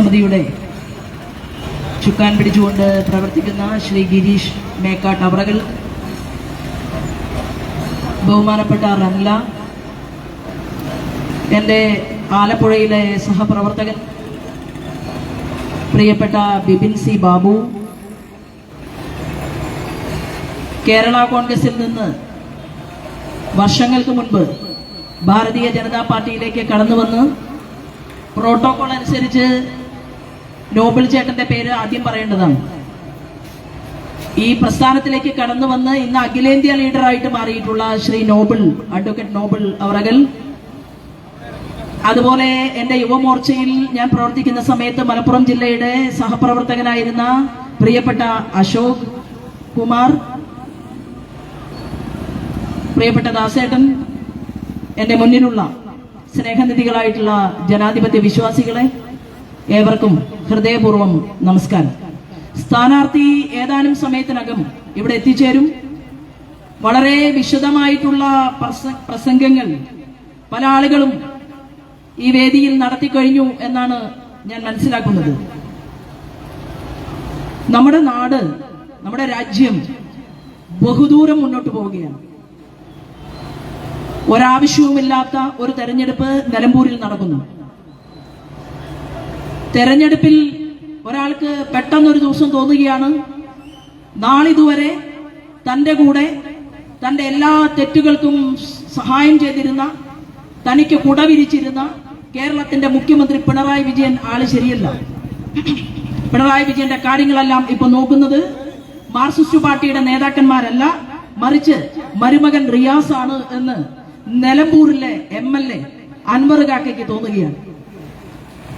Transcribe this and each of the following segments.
സമിതിയുടെ ചുക്കാൻ പിടിച്ചുകൊണ്ട് പ്രവർത്തിക്കുന്ന ശ്രീ ഗിരീഷ് മേക്കാട്ട് അവറുകൾ, ബഹുമാനപ്പെട്ട റംല, എൻ്റെ ആലപ്പുഴയിലെ സഹപ്രവർത്തകൻ പ്രിയപ്പെട്ട ബിപിൻ സി ബാബു, കേരള കോൺഗ്രസിൽ നിന്ന് വർഷങ്ങൾക്ക് മുൻപ് ഭാരതീയ ജനതാ പാർട്ടിയിലേക്ക് കടന്നു വന്ന് പ്രോട്ടോകോൾ അനുസരിച്ച് നോബിൾ ചേട്ടന്റെ പേര് ആദ്യം പറയേണ്ടതാണ്. ഈ പ്രസ്ഥാനത്തിലേക്ക് കടന്നു വന്ന് ഇന്ന് അഖിലേന്ത്യാ ലീഡറായിട്ട് മാറിയിട്ടുള്ള ശ്രീ നോബിൾ, അഡ്വക്കേറ്റ് നോബിൾ അവറുകൾ, അതുപോലെ എന്റെ യുവമോർച്ചയിൽ ഞാൻ പ്രവർത്തിക്കുന്ന സമയത്ത് മലപ്പുറം ജില്ലയുടെ സഹപ്രവർത്തകനായിരുന്ന പ്രിയപ്പെട്ട അശോക് കുമാർ, പ്രിയപ്പെട്ട ദാസേട്ടൻ, എന്റെ മുന്നിലുള്ള സ്നേഹനിധികളായിട്ടുള്ള ജനാധിപത്യ വിശ്വാസികളെ, ഏവർക്കും ഹൃദയപൂർവ്വം നമസ്കാരം. സ്ഥാനാർത്ഥി ഏതാനും സമയത്തിനകം ഇവിടെ എത്തിച്ചേരും. വളരെ വിശദമായിട്ടുള്ള പ്രസംഗങ്ങൾ പല ആളുകളും ഈ വേദിയിൽ നടത്തിക്കഴിഞ്ഞു എന്നാണ് ഞാൻ മനസ്സിലാക്കുന്നത്. നമ്മുടെ നാട്, നമ്മുടെ രാജ്യം ബഹുദൂരം മുന്നോട്ട് പോവുകയാണ്. ഒരാവശ്യവുമില്ലാത്ത ഒരു തെരഞ്ഞെടുപ്പ് നിലമ്പൂരിൽ നടക്കുന്നു. തെരഞ്ഞെടുപ്പിൽ ഒരാൾക്ക് പെട്ടെന്നൊരു ദിവസം തോന്നുകയാണ്, നാളിതുവരെ തന്റെ കൂടെ തന്റെ എല്ലാ തെറ്റുകൾക്കും സഹായം ചെയ്തിരുന്ന, തനിക്ക് കുടവിരിച്ചിരുന്ന കേരളത്തിന്റെ മുഖ്യമന്ത്രി പിണറായി വിജയൻ ആള് ശരിയല്ല. പിണറായി വിജയന്റെ കാര്യങ്ങളെല്ലാം ഇപ്പൊ നോക്കുന്നത് മാർക്സിസ്റ്റ് പാർട്ടിയുടെ നേതാക്കന്മാരല്ല, മറിച്ച് മരുമകൻ റിയാസ് ആണ് എന്ന് നിലമ്പൂരിലെ MLA അൻവർ കാക്കയ്ക്ക് തോന്നുകയാണ്.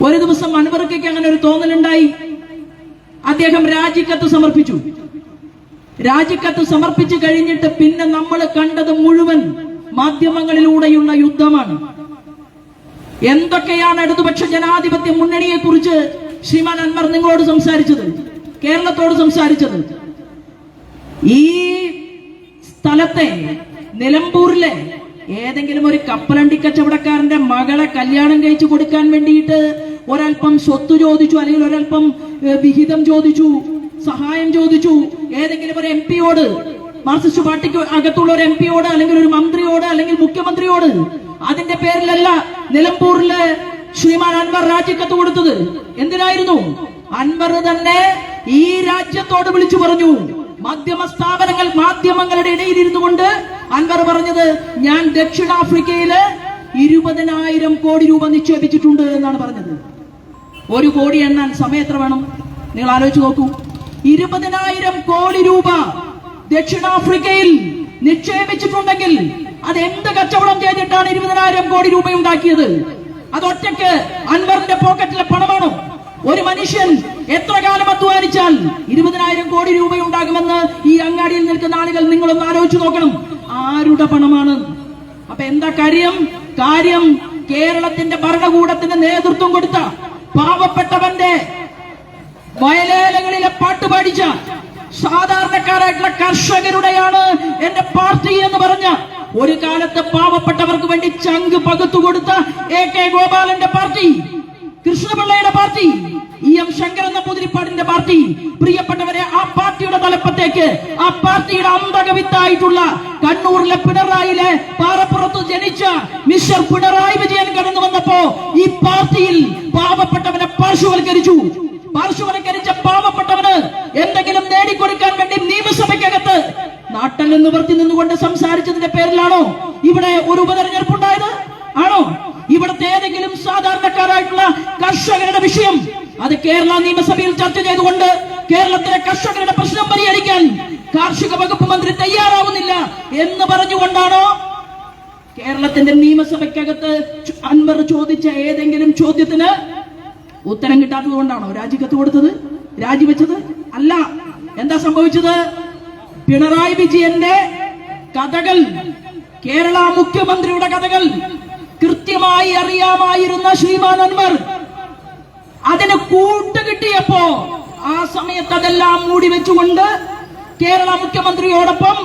ഒരു ദിവസം അൻവർ കാക്കയ്ക്ക് അങ്ങനെ ഒരു തോന്നലുണ്ടായി. അദ്ദേഹം രാജിക്കത്ത് സമർപ്പിച്ചു. രാജിക്കത്ത് സമർപ്പിച്ചു കഴിഞ്ഞിട്ട് പിന്നെ നമ്മൾ കണ്ടത് മുഴുവൻ മാധ്യമങ്ങളിലൂടെയുള്ള യുദ്ധമാണ്. എന്തൊക്കെയാണ് ഇടതുപക്ഷ ജനാധിപത്യ മുന്നണിയെ കുറിച്ച് ശ്രീമാൻ അൻവർ നിങ്ങളോട് സംസാരിച്ചത്, കേരളത്തോട് സംസാരിച്ചത്? ഈ സ്ഥലത്തെ നിലമ്പൂരിലെ ഏതെങ്കിലും ഒരു കപ്പലണ്ടി കച്ചവടക്കാരന്റെ മകളെ കല്യാണം കഴിച്ചു കൊടുക്കാൻ വേണ്ടിയിട്ട് ഒരൽപ്പം സ്വത്ത് ചോദിച്ചു, അല്ലെങ്കിൽ ഒരൽപ്പം വിഹിതം ചോദിച്ചു, സഹായം ചോദിച്ചു ഏതെങ്കിലും ഒരു MP-യോട്, മാർക്സിസ്റ്റ് പാർട്ടിക്ക് അകത്തുള്ള ഒരു MP-യോട്, അല്ലെങ്കിൽ ഒരു മന്ത്രിയോട്, അല്ലെങ്കിൽ മുഖ്യമന്ത്രിയോട്. അതിന്റെ പേരിലല്ല നിലമ്പൂരിലെ ശ്രീമാൻ അൻവർ രാജിക്കത്ത് കൊടുത്തത്. എന്തിനായിരുന്നു? അൻവർ തന്നെ ഈ രാജ്യത്തോട് വിളിച്ചു പറഞ്ഞു, മാധ്യമ സ്ഥാപനങ്ങൾ, മാധ്യമങ്ങളുടെ ഇടയിൽ ഇരുന്നു കൊണ്ട് അൻവർ പറഞ്ഞത്, ഞാൻ ദക്ഷിണാഫ്രിക്കയില് 20,000 കോടി രൂപ നിക്ഷേപിച്ചിട്ടുണ്ട് എന്നാണ് പറഞ്ഞത്. 1 കോടി എണ്ണാൻ സമയം എത്ര വേണം? നിങ്ങൾ ആലോചിച്ച് നോക്കൂ. 20,000 കോടി രൂപ ദക്ഷിണാഫ്രിക്കയിൽ നിക്ഷേപിച്ചിട്ടുണ്ടെങ്കിൽ അത് എന്ത് കച്ചവടം ചെയ്തിട്ടാണ് 20,000 കോടി രൂപ ഉണ്ടാക്കിയത്? അതൊറ്റയ്ക്ക് അൻവറിന്റെ പോക്കറ്റിലെ പണമാണോ? ഒരു മനുഷ്യൻ എത്ര കാലം അധ്വാനിച്ചാൽ 20,000 കോടി രൂപ ഉണ്ടാകുമെന്ന് ഈ അങ്ങാടിയിൽ നിൽക്കുന്ന ആളുകൾ നിങ്ങളൊന്ന് ആലോചിച്ചു നോക്കണം. ആരുടെ പണമാണ്? അപ്പൊ എന്താ കാര്യം? കേരളത്തിന്റെ ഭരണകൂടത്തിന് നേതൃത്വം കൊടുത്ത പാവപ്പെട്ടവന്റെ വയലേലകളിലെ പാട്ട് പാടിച്ച സാധാരണക്കാരായിട്ടുള്ള കർഷകരുടെയാണ് എന്റെ പാർട്ടി എന്ന് പറഞ്ഞ, ഒരു കാലത്ത് പാവപ്പെട്ടവർക്ക് വേണ്ടി ചങ്ക് പകുത്തു കൊടുത്ത AK ഗോപാലന്റെ പാർട്ടി, കൃഷ്ണപിള്ളയുടെ പാർട്ടി, EM ശങ്കരൻ നമ്പൂതിരിപ്പാടിന്റെ പാർട്ടി, പ്രിയപ്പെട്ടവരെ, ആ പാർട്ടിയുടെ തലപ്പത്തേക്ക്, ആ പാർട്ടിയുടെ അന്തകവിത്തായിട്ടുള്ള കണ്ണൂരിലെ പിണറായിലെ പാറപ്പുറത്ത് ജനിച്ച മിസ്റ്റർ പിണറായി വിജയൻ കടന്നു വന്നപ്പോ ഈ പാർട്ടിയിൽ പാവപ്പെട്ടവനെ പാർശ്വവൽക്കരിച്ചു. പാർശ്വവൽക്കരിച്ച പാവപ്പെട്ടവന് എന്തെങ്കിലും നേടിക്കൊടുക്കാൻ വേണ്ടി നിയമസഭയ്ക്കകത്ത് നാട്ടിൽ നിന്ന് നിവർത്തി നിന്നുകൊണ്ട് സംസാരിച്ചതിന്റെ പേരിലാണോ ഇവിടെ ഒരു ഉപതെരഞ്ഞെടുപ്പ് ഉണ്ടായത്? ആണോ? ഇവിടുത്തെ ഏതെങ്കിലും സാധാരണക്കാരായിട്ടുള്ള കർഷകരുടെ വിഷയം അത് കേരള നിയമസഭയിൽ ചർച്ച ചെയ്തുകൊണ്ട് കേരളത്തിലെ കർഷകരുടെ പ്രശ്നം പരിഹരിക്കാൻ കാർഷിക വകുപ്പ് മന്ത്രി തയ്യാറാവുന്നില്ല എന്ന് പറഞ്ഞുകൊണ്ടാണോ കേരളത്തിന്റെ നിയമസഭയ്ക്കകത്ത് അൻവർ ചോദിച്ച ഏതെങ്കിലും ചോദ്യത്തിന് ഉത്തരം കിട്ടാത്തത് കൊണ്ടാണോ രാജിക്കത്ത് കൊടുത്തത്, രാജിവെച്ചത്? അല്ല. എന്താ സംഭവിച്ചത്? പിണറായി വിജയന്റെ കഥകൾ, കേരള മുഖ്യമന്ത്രിയുടെ കഥകൾ കൃത്യമായി അറിയാമായിരുന്ന ശ്രീമാൻ അൻവർ അതിന് കൂട്ടുകിട്ടിയപ്പോ ആ സമയത്ത് അതെല്ലാം മൂടി വെച്ചുകൊണ്ട് കേരള മുഖ്യമന്ത്രിയോടൊപ്പം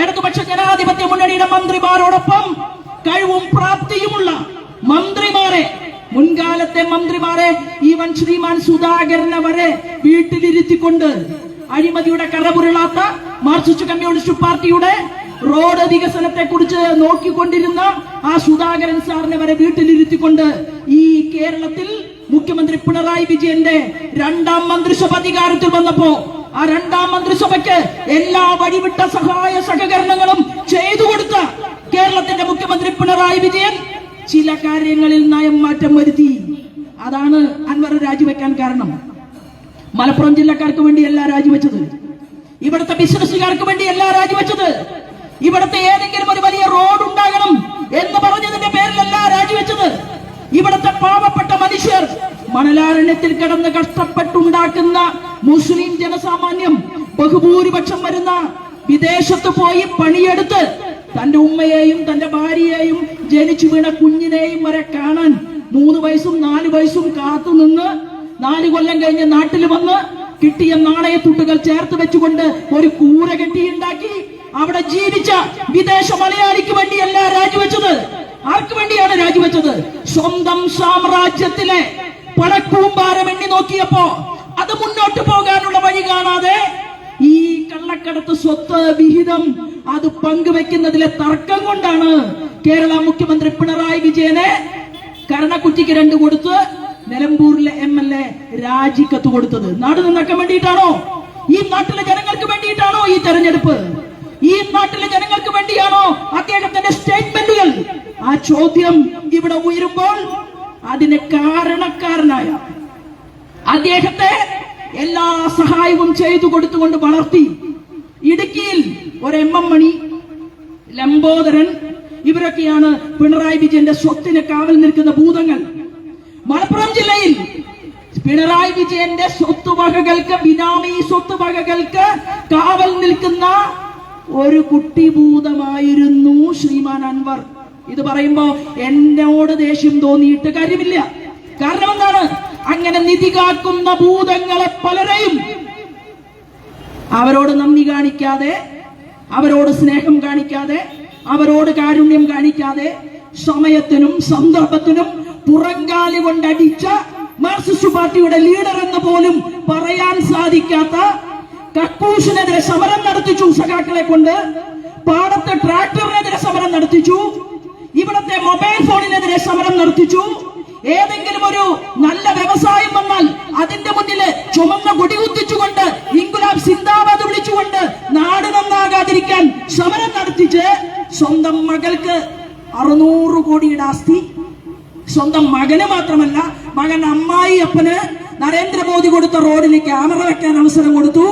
ഇടതുപക്ഷ ജനാധിപത്യ മുന്നണിയുടെ മന്ത്രിമാരോടൊപ്പം കഴിവും പ്രാപ്തിയുമുള്ള മന്ത്രിമാരെ മുൻകാലത്തെ മന്ത്രിമാരെ ഈവൻ ശ്രീമാൻ സുധാകരനെ വരെ വീട്ടിലിരുത്തിക്കൊണ്ട് അഴിമതിയുടെ കറപുരളാത്ത മാർക്സിസ്റ്റ് കമ്മ്യൂണിസ്റ്റ് പാർട്ടിയുടെ റോഡ് വികസനത്തെ കുറിച്ച് നോക്കിക്കൊണ്ടിരുന്ന ആ സുധാകരൻ സാറിനെ വരെ വീട്ടിലിരുത്തിക്കൊണ്ട് ഈ കേരളത്തിൽ മുഖ്യമന്ത്രി പിണറായി വിജയന്റെ രണ്ടാം മന്ത്രിസഭ അധികാരത്തിൽ വന്നപ്പോ ആ രണ്ടാം മന്ത്രിസഭയ്ക്ക് എല്ലാ വഴിവിട്ട സഹായ സഹകരണങ്ങളും ചെയ്തു കൊടുത്ത കേരളത്തിന്റെ മുഖ്യമന്ത്രി പിണറായി വിജയൻ ചില കാര്യങ്ങളിൽ നയം മാറ്റം വരുത്തി. അതാണ് അൻവർ രാജിവെക്കാൻ കാരണം. മലപ്പുറം ജില്ലക്കാർക്ക് വേണ്ടിയല്ല രാജിവെച്ചത്, ഇവിടുത്തെ ബിസിനസ്സുകാർക്ക് വേണ്ടിയല്ല രാജിവെച്ചത്, ഇവിടുത്തെ ഏതെങ്കിലും ഒരു വലിയ റോഡ് ഉണ്ടാകണം എന്ന് പറഞ്ഞതിന്റെ പേരിലല്ല രാജിവെച്ചത്. ഇവിടുത്തെ പാവപ്പെട്ട മനുഷ്യർ മണലാരണ്യത്തിൽ കിടന്ന് കഷ്ടപ്പെട്ടുണ്ടാക്കുന്ന മുസ്ലിം ജനസാമാന്യം ബഹുഭൂരിപക്ഷം വരുന്ന വിദേശത്ത് പോയി പണിയെടുത്ത് തന്റെ ഉമ്മയെയും തന്റെ ഭാര്യയെയും ജനിച്ചു വീണ കുഞ്ഞിനെയും വരെ കാണാൻ 3 വയസ്സും 4 വയസ്സും കാത്തുനിന്ന് 4 കൊല്ലം കഴിഞ്ഞ് നാട്ടിൽ വന്ന് കിട്ടിയ നാണയത്തുട്ടുകൾ ചേർത്ത് വെച്ചുകൊണ്ട് ഒരു കൂര കെട്ടിയുണ്ടാക്കി അവിടെ ജീവിച്ച വിദേശ മലയാളിക്ക് വേണ്ടിയല്ല രാജിവെച്ചത്. ആർക്ക് വേണ്ടിയാണ് രാജിവെച്ചത്? സ്വന്തം സാമ്രാജ്യത്തിലെ പണക്കൂമ്പാരം എണ്ണി നോക്കിയപ്പോ അത് മുന്നോട്ട് പോകാനുള്ള വഴി കാണാതെ ഈ കള്ളക്കടത്ത് സ്വത്ത് വിഹിതം അത് പങ്കുവെക്കുന്നതിലെ തർക്കം കൊണ്ടാണ് കേരള മുഖ്യമന്ത്രി പിണറായി വിജയനെ കരണക്കുറ്റിക്ക് 2 കൊടുത്ത് നിലമ്പൂരിലെ MLA രാജിക്കത്ത് കൊടുത്തത്. നാട് നന്നാക്കാൻ വേണ്ടിയിട്ടാണോ? ഈ നാട്ടിലെ ജനങ്ങൾക്ക് വേണ്ടിയിട്ടാണോ ഈ തെരഞ്ഞെടുപ്പ്? ഈ നാട്ടിലെ ജനങ്ങൾക്ക് വേണ്ടിയാണോ അദ്ദേഹത്തിന്റെ സ്റ്റേറ്റ്മെന്റുകൾ? ആ ചോദ്യം ഇവിടെ ഉയരുമ്പോൾ അതിന് കാരണക്കാരനായ അദ്ദേഹത്തെ എല്ലാ സഹായവും ചെയ്തു കൊടുത്തുകൊണ്ട് വളർത്തി ഇടുക്കിയിൽ ഒരു MM മണി, ലംബോദരൻ, ഇവരൊക്കെയാണ് പിണറായി വിജയന്റെ സ്വത്തിന് കാവൽ നിൽക്കുന്ന ഭൂതങ്ങൾ. മലപ്പുറം ജില്ലയിൽ പിണറായി വിജയന്റെ സ്വത്തുവകകൾക്ക്, ബിനാമി സ്വത്തുവകകൾക്ക് കാവൽ നിൽക്കുന്ന ഒരു കുട്ടിഭൂതമായിരുന്നു ശ്രീമാൻ അൻവർ. ഇത് പറയുമ്പോ എന്നോട് ദേഷ്യം തോന്നിയിട്ട് കാര്യമില്ല. കാരണം എന്താണ്? അങ്ങനെ നിധി കാക്കുന്ന ഭൂതങ്ങളെ പലരെയും അവരോട് നന്ദി കാണിക്കാതെ, അവരോട് സ്നേഹം കാണിക്കാതെ, അവരോട് കാരുണ്യം കാണിക്കാതെ, സമയത്തിനും സന്ദർഭത്തിനും പുറങ്കാലി കൊണ്ടടിച്ച മാർക്സിസ്റ്റ് പാർട്ടിയുടെ ലീഡർ എന്ന് പോലും പറയാൻ സാധിക്കാത്ത കക്കൂസിനെതിരെ സമരം നടത്തിച്ചു സഖാക്കളെ കൊണ്ട്, പാടത്തെ ട്രാക്ടറിനെതിരെ സമരം നടത്തിച്ചു, ഇവിടത്തെ മൊബൈൽ ഫോണിനെതിരെ സമരം നടത്തിച്ചു. ഏതെങ്കിലും ഒരു നല്ല വ്യവസായം വന്നാൽ അതിന്റെ മുന്നില് ചുമന്ന കൊടി കുത്തിച്ചുകൊണ്ട് ഇൻകുലാബ് സിന്ദാബാദ് വിളിച്ചുകൊണ്ട് നാട് നന്നാകാതിരിക്കാൻ സമരം നടത്തിച്ച് സ്വന്തം മകൾക്ക് 600 കോടിയുടെ ആസ്തി, സ്വന്തം മകന് മാത്രമല്ല മകൻ അമ്മായി അപ്പന് നരേന്ദ്രമോദി കൊടുത്ത റോഡിൽ ക്യാമറ വെക്കാൻ അവസരം കൊടുത്തു.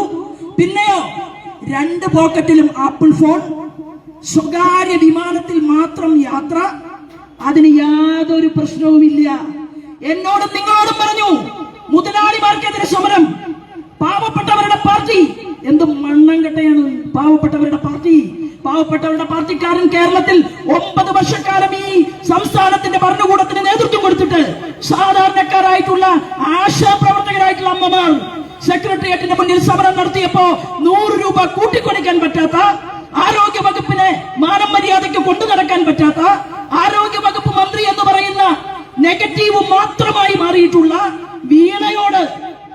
പിന്നെയോ 2 പോക്കറ്റിലും ആപ്പിൾ ഫോൺ, സ്വകാര്യ വിമാനത്തിൽ മാത്രം യാത്ര, അതിന് യാതൊരു പ്രശ്നവുമില്ല. എന്നോടും നിങ്ങളോടും പറഞ്ഞു മുതലാളിമാർക്കെതിരെ സമരം. പാവപ്പെട്ടവരുടെ പാർട്ടി എന്ത് മണ്ണംകെട്ടയാണ് പാവപ്പെട്ടവരുടെ പാർട്ടി. പാവപ്പെട്ടവരുടെ പാർട്ടിക്കാരൻ കേരളത്തിൽ 9 വർഷക്കാലം ഈ സംസ്ഥാനത്തിന്റെ ഭരണകൂടത്തിന് നേതൃത്വം കൊടുത്തിട്ട് സാധാരണക്കാരായിട്ടുള്ള ആശാപ്രവർത്തകരായിട്ടുള്ള അമ്മമാർ സെക്രട്ടേറിയറ്റിന്റെ മുന്നിൽ സമരം നടത്തിയപ്പോ 100 രൂപ കൂട്ടിക്കൊടുക്കാൻ പറ്റാത്ത, ആരോഗ്യ വകുപ്പിനെ മാനം മര്യാദയ്ക്ക് കൊണ്ടു നടക്കാൻ പറ്റാത്ത, ആരോഗ്യ വകുപ്പ് മന്ത്രി എന്ന് പറയുന്ന നെഗറ്റീവ് മാത്രമായി മാറിയിട്ടുള്ള, വീണയോട്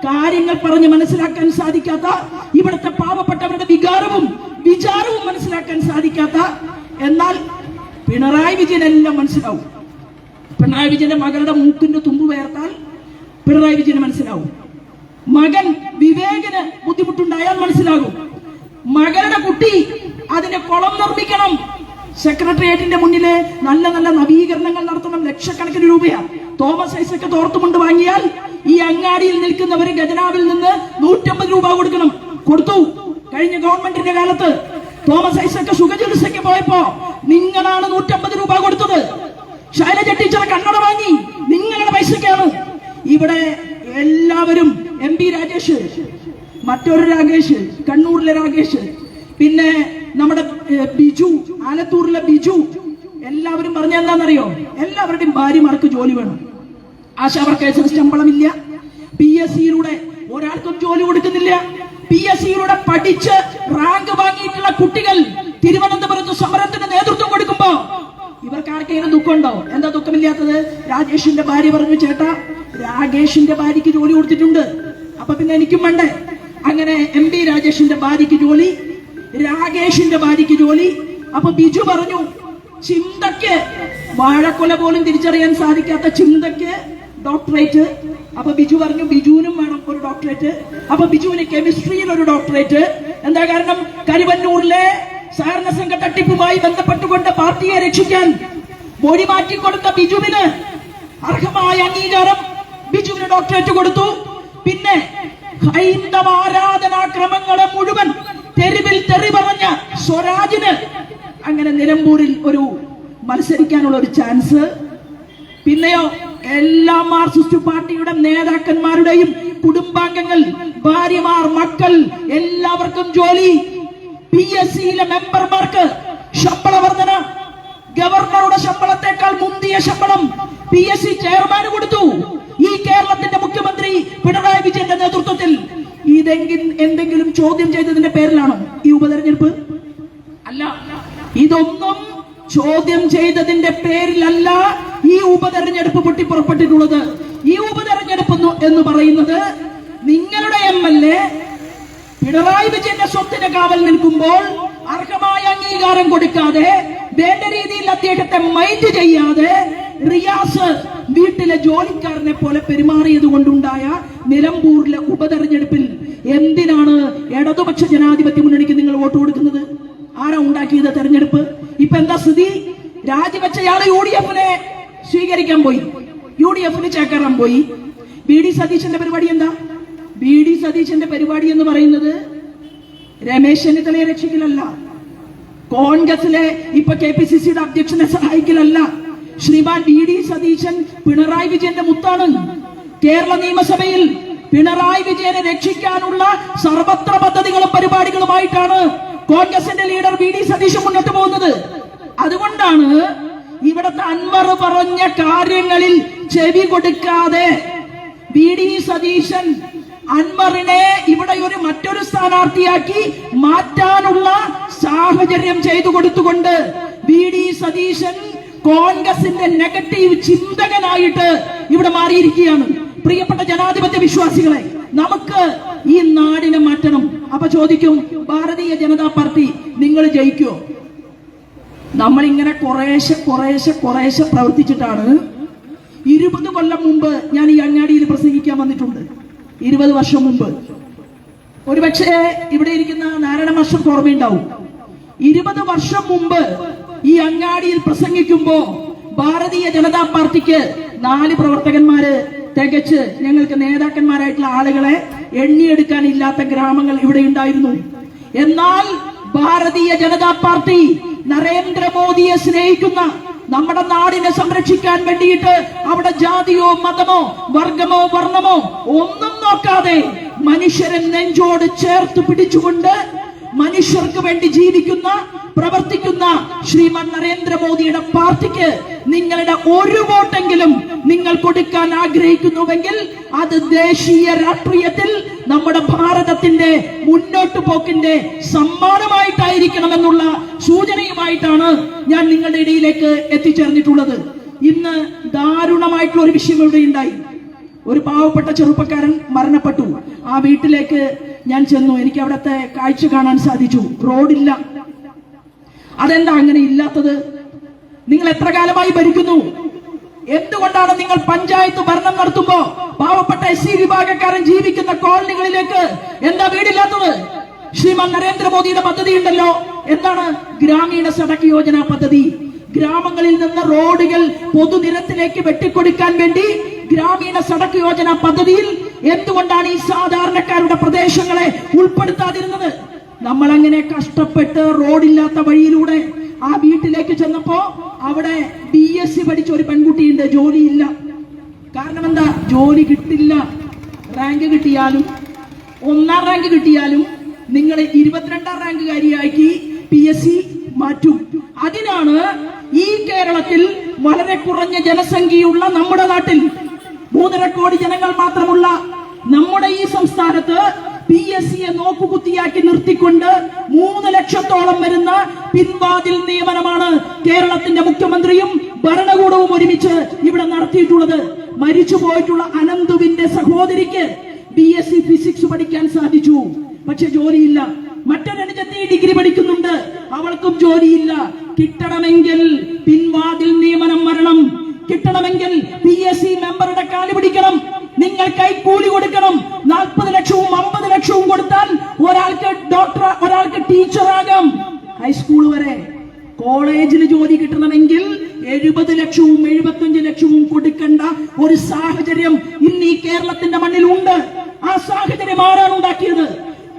കാര്യങ്ങൾ പറഞ്ഞ് മനസ്സിലാക്കാൻ സാധിക്കാത്ത, ഇവിടുത്തെ പാവപ്പെട്ടവരുടെ വികാരവും വിചാരവും മനസ്സിലാക്കാൻ സാധിക്കാത്ത, എന്നാൽ പിണറായി വിജയൻ എല്ലാം മനസ്സിലാവും. പിണറായി വിജയന്റെ മകളുടെ മൂക്കിന്റെ തുമ്പ് വേർത്താൽ പിണറായി വിജയന് മനസ്സിലാവും. മകൻ വിവേകന് ബുദ്ധിമുട്ടുണ്ടായാൽ മനസ്സിലാകും. മകളുടെ കുട്ടി അതിന് കുളം നിർമ്മിക്കണം, സെക്രട്ടേറിയറ്റിന്റെ മുന്നില് നല്ല നല്ല നവീകരണങ്ങൾ നടത്തണം, ലക്ഷക്കണക്കിന് രൂപയാണ്. തോമസ് ഐസക് തോർത്തുമുണ്ട് വാങ്ങിയാൽ ഈ അങ്ങാടിയിൽ നിൽക്കുന്നവര് ഖജനാവിൽ നിന്ന് 150 രൂപ കൊടുക്കണം. കൊടുത്തു. കഴിഞ്ഞ ഗവൺമെന്റിന്റെ കാലത്ത് തോമസ് ഐസക് സുഖചികിത്സയ്ക്ക് പോയപ്പോ നിങ്ങളാണ് 150 രൂപ കൊടുത്തത്. ശൈലജ ടീച്ചറെ കണ്ണട വാങ്ങി നിങ്ങളുടെ പൈസക്കാണ്. ഇവിടെ എല്ലാവരും MP രാജേഷ്, മറ്റൊരു രാകേഷ്, കണ്ണൂരിലെ രാകേഷ്, പിന്നെ നമ്മുടെ ബിജു, ആലത്തൂരിലെ ബിജു, എല്ലാവരും പറഞ്ഞ എന്താണെന്നറിയോ? എല്ലാവരുടെയും ഭാര്യമാർക്ക് ജോലി വേണം. ആശാ വർക്കേഴ്സിന് ശമ്പളമില്ല. PSCയിലൂടെ ഒരാൾക്കും ജോലി കൊടുക്കുന്നില്ല. PSCയിലൂടെ പഠിച്ച് റാങ്ക് വാങ്ങിയിട്ടുള്ള കുട്ടികൾ തിരുവനന്തപുരത്ത് സമരത്തിന് നേതൃത്വം കൊടുക്കുമ്പോ ഇവർക്ക് ആർക്കെങ്കിലും ദുഃഖമുണ്ടോ? എന്താ ദുഃഖമില്ലാത്തത്? രാജേഷിന്റെ ഭാര്യ പറഞ്ഞു, ചേട്ടാ രാകേഷിന്റെ ഭാര്യയ്ക്ക് ജോലി കൊടുത്തിട്ടുണ്ട്, അപ്പൊ പിന്നെ എനിക്കും വേണ്ടേ. അങ്ങനെ MP രാജേഷിന്റെ ഭാര്യയ്ക്ക് ജോലി, രാകേഷിന്റെ ഭാര്യയ്ക്ക് ജോലി. അപ്പൊ ബിജു പറഞ്ഞു, ചിന്തയ്ക്ക് വാഴക്കൊല പോലും തിരിച്ചറിയാൻ സാധിക്കാത്ത ചിന്തയ്ക്ക് ഡോക്ടറേറ്റ്. അപ്പൊ ബിജു പറഞ്ഞു, ബിജുവിനും വേണം ഒരു ഡോക്ടറേറ്റ്. അപ്പൊ ബിജുവിന് കെമിസ്ട്രിയിൽ ഒരു ഡോക്ടറേറ്റ്. എന്താ കാരണം? കരുവന്നൂരിലെ സഹകരണ സംഘ തട്ടിപ്പുമായി ബന്ധപ്പെട്ടുകൊണ്ട് പാർട്ടിയെ രക്ഷിക്കാൻ മൊഴി മാറ്റിക്കൊടുത്ത ബിജുവിന് അർഹമായ അംഗീകാരം ബിജുവിന് ഡോക്ടറേറ്റ് കൊടുത്തു. പിന്നെ ഹൈന്ദവ ആരാധനാക്രമങ്ങളെ മുഴുവൻ തെരുവിൽ തെറി പറഞ്ഞ സ്വരാജിന് അങ്ങനെ നിലമ്പൂരിൽ ഒരു മത്സരിക്കാനുള്ള ഒരു ചാൻസ്. പിന്നെയോ എല്ലാ മാർക്സിസ്റ്റ് പാർട്ടിയുടെ നേതാക്കന്മാരുടെയും കുടുംബാംഗങ്ങൾ, ഭാര്യമാർ, മക്കൾ എല്ലാവർക്കും ജോലി. PSCയിലെ മെമ്പർമാർക്ക് ശമ്പള വർധന, ഗവർണറുടെ ശമ്പളത്തെക്കാൾ മുന്തിയ ശമ്പളം PSC ചെയർമാന് കൊടുത്തു. ഈ കേരളത്തിന്റെ മുഖ്യമന്ത്രി പിണറായി വിജയന്റെ നേതൃത്വത്തിൽ. എന്തെങ്കിലും ചോദ്യം ചെയ്തതിന്റെ പേരിലാണോ ഈ ഉപതെരഞ്ഞെടുപ്പ്? അല്ല, ഇതൊന്നും ചോദ്യം ചെയ്തതിന്റെ പേരിലല്ല ഈ ഉപതെരഞ്ഞെടുപ്പ് പൊട്ടിപ്പുറപ്പെട്ടിട്ടുള്ളത്. ഈ ഉപതെരഞ്ഞെടുപ്പ് എന്ന് പറയുന്നത് നിങ്ങളുടെ MLA പിണറായി വിജയന്റെ സ്വത്തിന് കാവൽ നിൽക്കുമ്പോൾ അർഹമായ അംഗീകാരം കൊടുക്കാതെ, വേണ്ട രീതിയിൽ അദ്ദേഹത്തെ മൈൻഡ് ചെയ്യാതെ റിയാസ് വീട്ടിലെ ജോലിക്കാരനെ പോലെ പെരുമാറിയത് കൊണ്ടുണ്ടായ നിലമ്പൂരിലെ ഉപതെരഞ്ഞെടുപ്പിൽ എന്തിനാണ് ഇടതുപക്ഷ ജനാധിപത്യ മുന്നണിക്ക് നിങ്ങൾ വോട്ട് കൊടുക്കുന്നത്? ആരാ ഉണ്ടാക്കിയത് തെരഞ്ഞെടുപ്പ്? ഇപ്പൊ എന്താ സ്ഥിതി? രാജിവെച്ചയാള് UDF-നെ സ്വീകരിക്കാൻ പോയി, UDF-ന് ചേക്കേറാൻ പോയി. BD സതീശന്റെ പരിപാടി എന്താ? BD സതീശന്റെ പരിപാടി എന്ന് പറയുന്നത് രമേശ് ചെന്നിത്തലയെ രക്ഷിക്കലല്ല, കോൺഗ്രസിലെ ഇപ്പൊ KPCCയുടെ അധ്യക്ഷനെ സഹായിക്കലല്ല. ശ്രീമാൻ BD സതീശൻ പിണറായി വിജയന്റെ മുത്താണ്. കേരള നിയമസഭയിൽ പിണറായി വിജയനെ രക്ഷിക്കാനുള്ള സർവത്ര പദ്ധതികളും പരിപാടികളുമായിട്ടാണ് കോൺഗ്രസിന്റെ ലീഡർ BD സതീശൻ മുന്നോട്ട് പോകുന്നത്. അതുകൊണ്ടാണ് ഇവിടുത്തെ അൻവർ പറഞ്ഞ കാര്യങ്ങളിൽ ചെവി കൊടുക്കാതെ BD സതീശൻ അൻവറിനെ ഇവിടെ മറ്റൊരു സ്ഥാനാർത്ഥിയാക്കി മാറ്റാനുള്ള സാഹചര്യം ചെയ്തു കൊടുത്തുകൊണ്ട് BD സതീശൻ കോൺഗ്രസിന്റെ നെഗറ്റീവ് ചിന്തകനായിട്ട് ഇവിടെ മാറിയിരിക്കുകയാണ്. പ്രിയപ്പെട്ട ജനാധിപത്യ വിശ്വാസികളെ, നമുക്ക് ഈ നാടിനെ മാറ്റണം. അപ്പൊ ചോദിക്കും, ഭാരതീയ ജനതാ പാർട്ടി നിങ്ങൾ ജയിക്കുമോ? നമ്മളിങ്ങനെ കുറേശ്ശെ പ്രവർത്തിച്ചിട്ടാണ്. 20 കൊല്ലം മുമ്പ് ഞാൻ ഈ അങ്ങാടിയിൽ പ്രസംഗിക്കാൻ വന്നിട്ടുണ്ട്. 20 വർഷം മുമ്പ്. ഒരുപക്ഷെ ഇവിടെ ഇരിക്കുന്ന നാരായണ മാസ്റ്റർക്ക് ഓർമ്മയുണ്ടാവും. 20 വർഷം മുമ്പ് ഈ അങ്ങാടിയിൽ പ്രസംഗിക്കുമ്പോ ഭാരതീയ ജനതാ പാർട്ടിക്ക് 4 പ്രവർത്തകന്മാര് തികച്ച് ഞങ്ങൾക്ക് നേതാക്കന്മാരായിട്ടുള്ള ആളുകളെ എണ്ണിയെടുക്കാനില്ലാത്ത ഗ്രാമങ്ങൾ ഇവിടെ ഉണ്ടായിരുന്നു. എന്നാൽ ഭാരതീയ ജനതാ പാർട്ടി നരേന്ദ്രമോദിയെ സ്നേഹിക്കുന്ന, നമ്മുടെ നാടിനെ സംരക്ഷിക്കാൻ വേണ്ടിയിട്ട് അവിടെ ജാതിയോ മതമോ വർഗമോ വർണ്ണമോ ഒന്നും നോക്കാതെ മനുഷ്യരെ നെഞ്ചോട് ചേർത്ത് പിടിച്ചുകൊണ്ട് മനുഷ്യർക്ക് വേണ്ടി ജീവിക്കുന്ന, പ്രവർത്തിക്കുന്ന ശ്രീമാൻ നരേന്ദ്രമോദിയുടെ പാർട്ടിക്ക് നിങ്ങളുടെ ഒരു വോട്ടെങ്കിലും നിങ്ങൾ കൊടുക്കാൻ ആഗ്രഹിക്കുന്നുവെങ്കിൽ അത് ദേശീയ രാഷ്ട്രീയത്തിൽ നമ്മുടെ ഭാരതത്തിന്റെ മുന്നോട്ടു പോക്കിന്റെ സമ്മാനമായിട്ടായിരിക്കണമെന്നുള്ള സൂചനയുമായിട്ടാണ് ഞാൻ നിങ്ങളുടെ ഇടയിലേക്ക് എത്തിച്ചേർന്നിട്ടുള്ളത്. ഇന്ന് ദാരുണമായിട്ടുള്ള ഒരു വിഷയം ഇവിടെ ഉണ്ടായി. ഒരു പാവപ്പെട്ട ചെറുപ്പക്കാരൻ മരണപ്പെട്ടു. ആ വീട്ടിലേക്ക് ഞാൻ ചെന്നു. എനിക്ക് അവിടുത്തെ കാഴ്ച കാണാൻ സാധിച്ചു. റോഡില്ല. അതെന്താ അങ്ങനെ ഇല്ലാത്തത്? നിങ്ങൾ എത്ര കാലമായി ഭരിക്കുന്നു? എന്തുകൊണ്ടാണ് നിങ്ങൾ പഞ്ചായത്ത് ഭരണം നടത്തുമ്പോ പാവപ്പെട്ട SC വിഭാഗക്കാരൻ ജീവിക്കുന്ന കോളനികളിലേക്ക് എന്താ വീടില്ലാത്തത്? ശ്രീമാൻ നരേന്ദ്രമോദിയുടെ പദ്ധതി ഉണ്ടല്ലോ. എന്താണ്? ഗ്രാമീണ സഡക് യോജന പദ്ധതി. ഗ്രാമങ്ങളിൽ നിന്ന് റോഡുകൾ പൊതുനിരത്തിലേക്ക് വെട്ടിക്കൊടുക്കാൻ വേണ്ടി ഗ്രാമീണ സഡക് യോജന പദ്ധതിയിൽ എന്തുകൊണ്ടാണ് ഈ സാധാരണക്കാരുടെ പ്രദേശങ്ങളെ ഉൾപ്പെടുത്താതിരുന്നത്? നമ്മൾ അങ്ങനെ കഷ്ടപ്പെട്ട് റോഡില്ലാത്ത വഴിയിലൂടെ ആ വീട്ടിലേക്ക് ചെന്നപ്പോ അവിടെ BSc പഠിച്ച ഒരു പെൺകുട്ടിയുണ്ട്, ജോലിയില്ല. കാരണം എന്താ? ജോലി കിട്ടില്ല. റാങ്ക് കിട്ടിയാലും 1ാം റാങ്ക് കിട്ടിയാലും നിങ്ങൾ 22ാം റാങ്കുകാരിയാക്കി PSC മാറ്റും. അതിനാണ് ഈ കേരളത്തിൽ വളരെ കുറഞ്ഞ ജനസംഖ്യയുള്ള നമ്മുടെ നാട്ടിൽ 3.5 കോടി ജനങ്ങൾ മാത്രമുള്ള നമ്മുടെ ഈ സംസ്ഥാനത്ത് PSCയെ നോക്കുകുത്തിയാക്കി നിർത്തിക്കൊണ്ട് 3 ലക്ഷത്തോളം വരുന്ന പിൻവാതിൽ നിയമനമാണ് കേരളത്തിന്റെ മുഖ്യമന്ത്രിയും ഭരണകൂടവും ഒരുമിച്ച് ഇവിടെ നടത്തിയിട്ടുള്ളത്. മരിച്ചു പോയിട്ടുള്ള അനന്തുവിന്റെ സഹോദരിക്ക് BSc ഫിസിക്സ് പഠിക്കാൻ സാധിച്ചു, പക്ഷെ ജോലിയില്ല. മറ്റൊരനുജത്തി ഡിഗ്രി പഠിക്കുന്നുണ്ട്, അവൾക്കും ജോലിയില്ല. കിട്ടണമെങ്കിൽ പിൻവാതിൽ നിയമനം വരണം. കിട്ടണമെങ്കിൽ PSc മെമ്പറുടെ കാല് പിടിക്കണം. നിങ്ങൾ കൈക്കൂലി കൊടുക്കണം. 40 ലക്ഷവും 50 ലക്ഷവും കൊടുത്താൽ ഒരാൾക്ക് ഡോക്ടർ, ഒരാൾക്ക് ടീച്ചറാകാം. ഹൈസ്കൂൾ വരെ. കോളേജിൽ ജോലി കിട്ടണമെങ്കിൽ 70 ലക്ഷവും 75 ലക്ഷവും കൊടുക്കേണ്ട ഒരു സാഹചര്യം ഇന്ന് ഈ കേരളത്തിന്റെ മണ്ണിലുണ്ട്. ആ സാഹചര്യം ആരാണ് ഉണ്ടാക്കിയത്?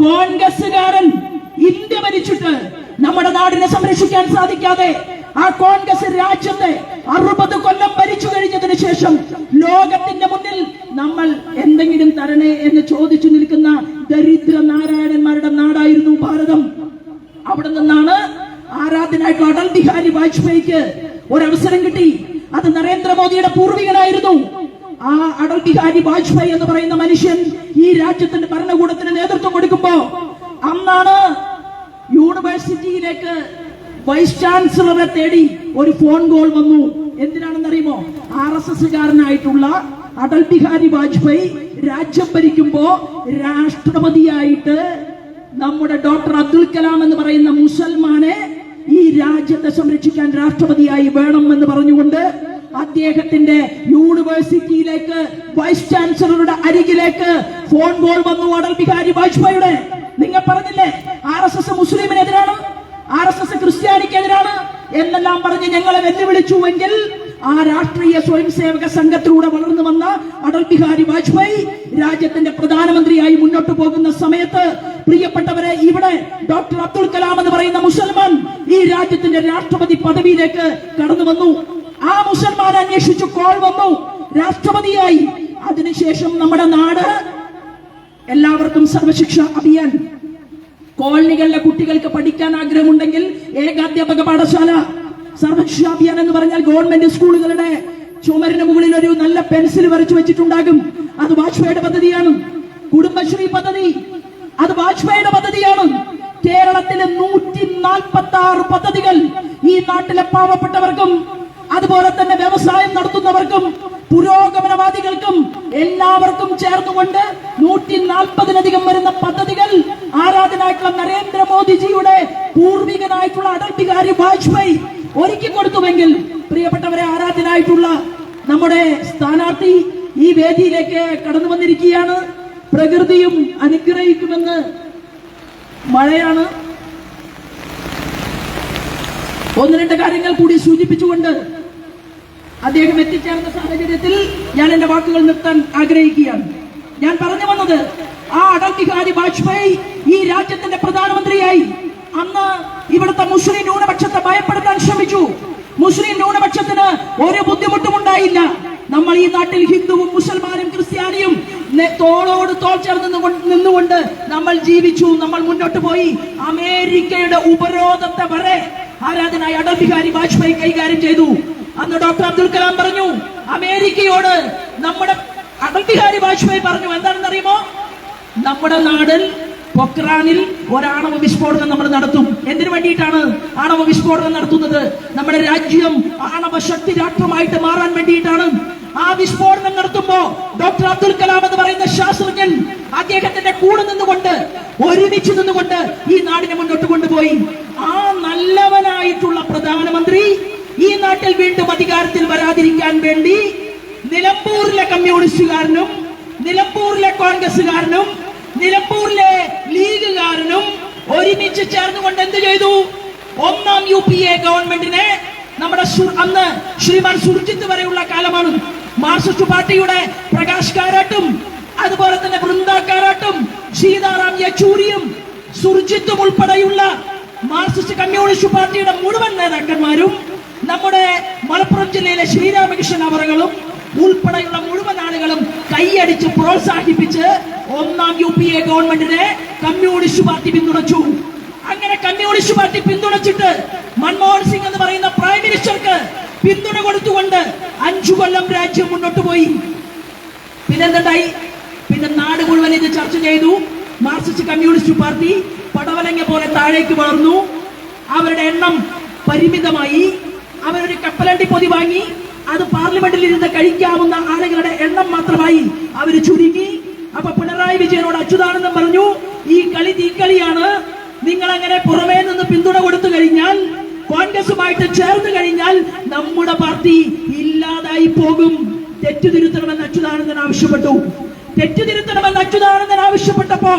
കോൺഗ്രസ്സുകാരൻ. ഇന്ത്യ ഭരിച്ചിട്ട് നമ്മുടെ നാടിനെ സംരക്ഷിക്കാൻ സാധിക്കാതെ ആ കോൺഗ്രസ് രാജ്യത്തെ 60 കൊല്ലം ഭരിച്ചു കഴിഞ്ഞതിന് ശേഷം ലോകത്തിന്റെ മുന്നിൽ നമ്മൾ എന്തെങ്കിലും തരണേ എന്ന് ചോദിച്ചു നിൽക്കുന്ന ദരിദ്ര നാരായണന്മാരുടെ നാടായിരുന്നു ഭാരതം. അവിടെ നിന്നാണ് ആരാധനായിട്ടുള്ള അടൽ ബിഹാരി വാജ്പേയിക്ക് ഒരവസരം കിട്ടി. അത് നരേന്ദ്രമോദിയുടെ പൂർവികനായിരുന്നു. ആ അടൽ ബിഹാരി വാജ്പേയി എന്ന് പറയുന്ന മനുഷ്യൻ ഈ രാജ്യത്തിന്റെ ഭരണകൂടത്തിന് നേതൃത്വം കൊടുക്കുമ്പോ അന്നാണ് യൂണിവേഴ്സിറ്റിയിലേക്ക് വൈസ് ചാൻസലറെ തേടി ഒരു ഫോൺ കോൾ വന്നു. എന്തിനാണെന്നറിയുമോ? RSSകാരനായിട്ടുള്ള അടൽ ബിഹാരി വാജ്പേയി രാജ്യം ഭരിക്കുമ്പോ രാഷ്ട്രപതിയായിട്ട് നമ്മുടെ ഡോക്ടർ അബ്ദുൽ കലാം എന്ന് പറയുന്ന മുസൽമാനെ ഈ രാജ്യത്തെ സംരക്ഷിക്കാൻ രാഷ്ട്രപതിയായി വേണം എന്ന് പറഞ്ഞുകൊണ്ട് അദ്ദേഹത്തിന്റെ യൂണിവേഴ്സിറ്റിയിലേക്ക് വൈസ് ചാൻസലറുടെ അരികിലേക്ക് ഫോൺ കോൾ വന്നു അടൽ ബിഹാരി വാജ്പേയിയുടെ. നിങ്ങൾ പറഞ്ഞില്ലേ RSS മുസ്ലിമിനെതിരാണ്, RSS ക്രിസ്ത്യാനിക്കെതിരാണ് എന്നെല്ലാം പറഞ്ഞ് ഞങ്ങളെ വെല്ലുവിളിച്ചുവെങ്കിൽ ആ രാഷ്ട്രീയ സ്വയം സേവക സംഘത്തിലൂടെ വളർന്നു വന്ന അടൽ ബിഹാരി വാജ്പേയി രാജ്യത്തിന്റെ പ്രധാനമന്ത്രിയായി മുന്നോട്ട് പോകുന്ന സമയത്ത് പ്രിയപ്പെട്ടവരെ, ഇവിടെ ഡോക്ടർ അബ്ദുൽ കലാം എന്ന് പറയുന്ന മുസൽമാൻ ഈ രാജ്യത്തിന്റെ രാഷ്ട്രപതി പദവിയിലേക്ക് കടന്നു വന്നു. ആ മുസൽമാൻ അന്വേഷിച്ചു കോൾ വന്നു, രാഷ്ട്രപതിയായി. അതിനുശേഷം നമ്മുടെ നാട് എല്ലാവർക്കും സർവശിക്ഷ അഭിയാൻ, കോളനികളിലെ കുട്ടികൾക്ക് പഠിക്കാൻ ആഗ്രഹമുണ്ടെങ്കിൽ ഏകാധ്യാപക പാഠശാല, സർവശിക്ഷ അഭിയാൻ എന്ന് പറഞ്ഞാൽ ഗവൺമെന്റ് സ്കൂളുകളുടെ ചുമരിന് മുകളിൽ ഒരു നല്ല പെൻസിൽ വരച്ചു വെച്ചിട്ടുണ്ടാകും. അത് വാജ്പേയിയുടെ പദ്ധതിയാണ്. കുടുംബശ്രീ പദ്ധതി അത് വാജ്പേയിയുടെ പദ്ധതിയാണ്. കേരളത്തിലെ 146 പദ്ധതികൾ ഈ നാട്ടിലെ പാവപ്പെട്ടവർക്കും അതുപോലെ തന്നെ വ്യവസായം നടത്തുന്നവർക്കും പുരോഗമനവാദികൾക്കും എല്ലാവർക്കും ചേർന്നുകൊണ്ട് 140-ലധികം വരുന്ന പദ്ധതികൾ ആരാധനായിട്ടുള്ള നരേന്ദ്രമോദിജിയുടെ പൂർവികനായിട്ടുള്ള അടൽ ബിഹാരി വാജ്പേയി ഒരുക്കി കൊടുത്തുവെങ്കിൽ പ്രിയപ്പെട്ടവരെ, ആരാധനായിട്ടുള്ള നമ്മുടെ സ്ഥാനാർത്ഥി ഈ വേദിയിലേക്ക് കടന്നു വന്നിരിക്കുകയാണ്. പ്രകൃതിയും അനുഗ്രഹിക്കുമെന്ന് മഴയാണ്. 1-2 കാര്യങ്ങൾ കൂടി സൂചിപ്പിച്ചുകൊണ്ട് അദ്ദേഹം എത്തിച്ചേർന്ന സാഹചര്യത്തിൽ ഞാൻ എന്റെ വാക്കുകൾ നിർത്താൻ ആഗ്രഹിക്കുകയാണ്. ഞാൻ പറഞ്ഞു വന്നത്, ആ അടൽ ബിഹാരി വാജ്പേയി ഈ രാജ്യത്തിന്റെ പ്രധാനമന്ത്രിയായി അന്ന് ഇവിടുത്തെ മുസ്ലിം ന്യൂനപക്ഷത്തെ ഭയപ്പെടുത്താൻ ശ്രമിച്ചു. മുസ്ലിം ന്യൂനപക്ഷത്തിന് ഒരു ബുദ്ധിമുട്ടും ഉണ്ടായില്ല. നമ്മൾ ഈ നാട്ടിൽ ഹിന്ദുവും മുസൽമാനും ക്രിസ്ത്യാനിയും തോളോട് തോൾ ചേർന്ന് നിന്നുകൊണ്ട് നമ്മൾ ജീവിച്ചു, നമ്മൾ മുന്നോട്ട് പോയി. അമേരിക്കയുടെ ഉപരോധത്തെ വരെ ആരാധനായ അടൽ ബിഹാരി വാജ്പേയി കൈകാര്യം ചെയ്തു. അന്ന് ഡോക്ടർ അബ്ദുൽ കലാം പറഞ്ഞു അമേരിക്കയോട്, നമ്മുടെ അടൽ ബിഹാരി വാജ്പേയി പറഞ്ഞു എന്താണെന്നറിയുമോ? നമ്മുടെ നാടിൽ പൊക്രാനിൽ ഒരാണവ വിസ്ഫോടനം നമ്മൾ നടത്തും. എന്തിനു വേണ്ടിയിട്ടാണ് ആണവ വിസ്ഫോടനം നടത്തുന്നത്? നമ്മുടെ രാജ്യം ആണവ ശക്തി രാഷ്ട്രമായിട്ട് മാറാൻ വേണ്ടിയിട്ടാണ്. ആ വിസ്ഫോടനം നടത്തുമ്പോ ഡോക്ടർ അബ്ദുൽ കലാം എന്ന് പറയുന്ന ശാസ്ത്രജ്ഞൻ അദ്ദേഹത്തിന്റെ കൂടെ നിന്നുകൊണ്ട്, ഒരുമിച്ച് നിന്നുകൊണ്ട് ഈ നാടിനെ മുന്നോട്ട് കൊണ്ടുപോയി. ആ നല്ലവനായിട്ടുള്ള പ്രധാനമന്ത്രി ഈ നാട്ടിൽ വീണ്ടും അധികാരത്തിൽ വരാതിരിക്കാൻ വേണ്ടി നിലമ്പൂരിലെ കമ്മ്യൂണിസ്റ്റുകാരനും നിലമ്പൂരിലെ കോൺഗ്രസുകാരനും നിലമ്പൂരിലെ ലീഗുകാരനും ഒരുമിച്ച് ചേർന്നുകൊണ്ട് എന്ത് ചെയ്തു? 1ാം UPA ഗവൺമെന്റിനെ, നമ്മുടെ അന്ന് ശ്രീമാൻ സുർജിത്ത് വരെയുള്ള കാലമാണ്, മാർക്സിസ്റ്റ് പാർട്ടിയുടെ പ്രകാശ് കാരാട്ടും അതുപോലെ തന്നെ വൃന്ദ കാരാട്ടും സീതാറാം യെച്ചൂരിയും സുർജിത്തും ഉൾപ്പെടെയുള്ള മാർക്സിസ്റ്റ് കമ്മ്യൂണിസ്റ്റ് പാർട്ടിയുടെ മുഴുവൻ നേതാക്കന്മാരും നമ്മുടെ മലപ്പുറം ജില്ലയിലെ ശ്രീരാമകൃഷ്ണൻ അവറുകളും ഉൾപ്പെടെയുള്ള മുഴുവൻ ആളുകളും കൈയടിച്ച് പ്രോത്സാഹിപ്പിച്ച് 1ാം UPA ഗവൺമെന്റിനെ കമ്മ്യൂണിസ്റ്റ് പാർട്ടി പിന്തുണച്ചു. അങ്ങനെ കമ്മ്യൂണിസ്റ്റ് പാർട്ടി പിന്തുണച്ചിട്ട് മൻമോഹൻ സിംഗ് എന്ന് പറയുന്ന പ്രൈം മിനിസ്റ്റർക്ക് പിന്തുണ കൊടുത്തുകൊണ്ട് 5 കൊല്ലം രാജ്യം മുന്നോട്ട് പോയി. പിന്നെന്തായി? പിന്നെ നാട് മുഴുവൻ ഇത് ചർച്ച ചെയ്തു. മാർക്സിസ്റ്റ് കമ്മ്യൂണിസ്റ്റ് പാർട്ടി പടവലങ്ങ പോലെ താഴേക്ക് വളർന്നു. അവരുടെ എണ്ണം പരിമിതമായി. അവരൊരു കപ്പലണ്ടി പൊതി വാങ്ങി അത് പാർലമെന്റിൽ ഇരുന്ന് കഴിക്കാവുന്ന ആളുകളുടെ എണ്ണം മാത്രമായി അവർ ചുരുങ്ങി. അപ്പൊ പിണറായി വിജയനോട് അച്യുതാനന്ദൻ പറഞ്ഞു, ഈ കളി തീക്കളിയാണ്, നിങ്ങൾ അങ്ങനെ പുറമേ നിന്ന് പിന്തുണ കൊടുത്തു കഴിഞ്ഞാൽ, കോൺഗ്രസുമായിട്ട് ചേർന്ന് കഴിഞ്ഞാൽ നമ്മുടെ പാർട്ടി ഇല്ലാതായി പോകും. തെറ്റുതിരുത്തണമെന്ന് അച്യുതാനന്ദൻ ആവശ്യപ്പെട്ടു. തെറ്റുതിരുത്തണമെന്ന് അച്യുതാനന്ദൻ ആവശ്യപ്പെട്ടപ്പോ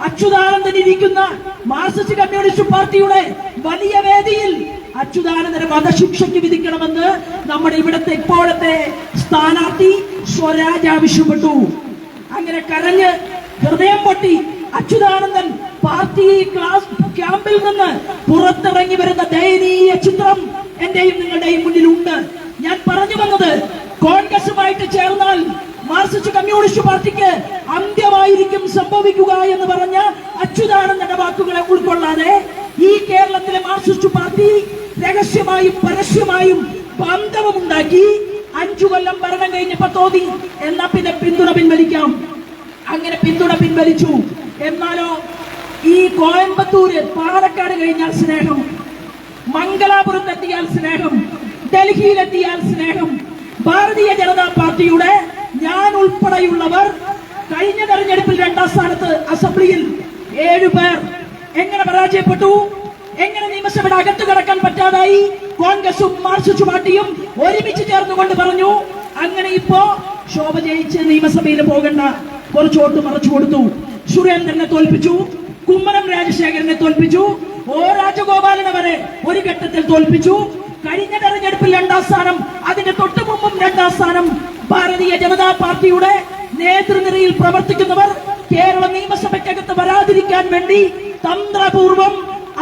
അച്യുതാനന്ദൻ ഇരിക്കുന്ന മാർക്സിസ്റ്റ് കമ്മ്യൂണിസ്റ്റ് പാർട്ടിയുടെ വലിയ വേദിയിൽ അച്യുതാനന്ദനെ വധശിക്ഷയ്ക്ക് വിധിക്കണമെന്ന് നമ്മുടെ ഇവിടുത്തെ ഇപ്പോഴത്തെ സ്ഥാനാർത്ഥി സ്വരാജ് ആവശ്യപ്പെട്ടു. അങ്ങനെ കരഞ്ഞ് ഹൃദയം പൊട്ടി അച്യുതാനന്ദൻ പാർട്ടി ക്യാമ്പിൽ നിന്ന് പുറത്തിറങ്ങി വരുന്ന ദയനീയ ചിത്രം എന്റെയും നിങ്ങളുടെയും മുന്നിലുണ്ട്. ഞാൻ പറഞ്ഞു വന്നത്, കോൺഗ്രസുമായിട്ട് ചേർന്നാൽ മാർക്സിസ്റ്റ് കമ്മ്യൂണിസ്റ്റ് പാർട്ടിക്ക് അന്ത്യമായിരിക്കും സംഭവിക്കുക എന്ന് പറഞ്ഞ അച്യുതാനന്ദന്റെ വാക്കുകളെ ഉൾക്കൊള്ളാതെ ഈ കേരളത്തിലെ മാർക്സിസ്റ്റ് പാർട്ടി രഹസ്യമായും പരസ്യമായും ബന്ധവുമുണ്ടാക്കി 5 കൊല്ലം ഭരണം കഴിഞ്ഞപ്പോ തോന്നി എന്നാ പിന്നെ പിന്തുണ പിൻവലിക്കാം. അങ്ങനെ പിന്തുണ പിൻവലിച്ചു. എന്നാലോ ഈ കോയമ്പത്തൂര് പാലക്കാട് കഴിഞ്ഞാൽ സ്നേഹം, മംഗലാപുരത്തെത്തിയാൽ സ്നേഹം, ഡൽഹിയിലെത്തിയാൽ സ്നേഹം. ഭാരതീയ ജനതാ പാർട്ടിയുടെ ഞാൻ ഉൾപ്പെടെയുള്ളവർ കഴിഞ്ഞ തെരഞ്ഞെടുപ്പിൽ 2ാം സ്ഥാനത്ത്, അസംബ്ലിയിൽ 7 പേർ എങ്ങനെ പരാജയപ്പെട്ടു, എങ്ങനെ നിയമസഭയുടെ അകത്ത് കടക്കാൻ പറ്റാതായി. കോൺഗ്രസും മാർക്സിസ്റ്റ് പാർട്ടിയും ഒരുമിച്ച് ചേർന്നുകൊണ്ട് പറഞ്ഞു, അങ്ങനെ ഇപ്പോ ശോഭ ജയിച്ച് നിയമസഭയിൽ പോകണ്ട, കുറച്ച് വോട്ട് മറച്ചു കൊടുത്തു. സുരേന്ദ്രനെ തോൽപ്പിച്ചു, കുമ്മനം രാജശേഖരനെ തോൽപ്പിച്ചു, ഒ രാജഗോപാലനെ വരെ ഒരു ഘട്ടത്തിൽ തോൽപ്പിച്ചു. കഴിഞ്ഞ തെരഞ്ഞെടുപ്പിൽ 2ാം സ്ഥാനം, അതിന്റെ തൊട്ടു മുമ്പും 2ാം സ്ഥാനം. ഭാരതീയ ജനതാ പാർട്ടിയുടെ നേതൃനിരയിൽ പ്രവർത്തിക്കുന്നവർ കേരള നിയമസഭയ്ക്കകത്ത് വരാതിരിക്കാൻ വേണ്ടി തന്ത്രപൂർവം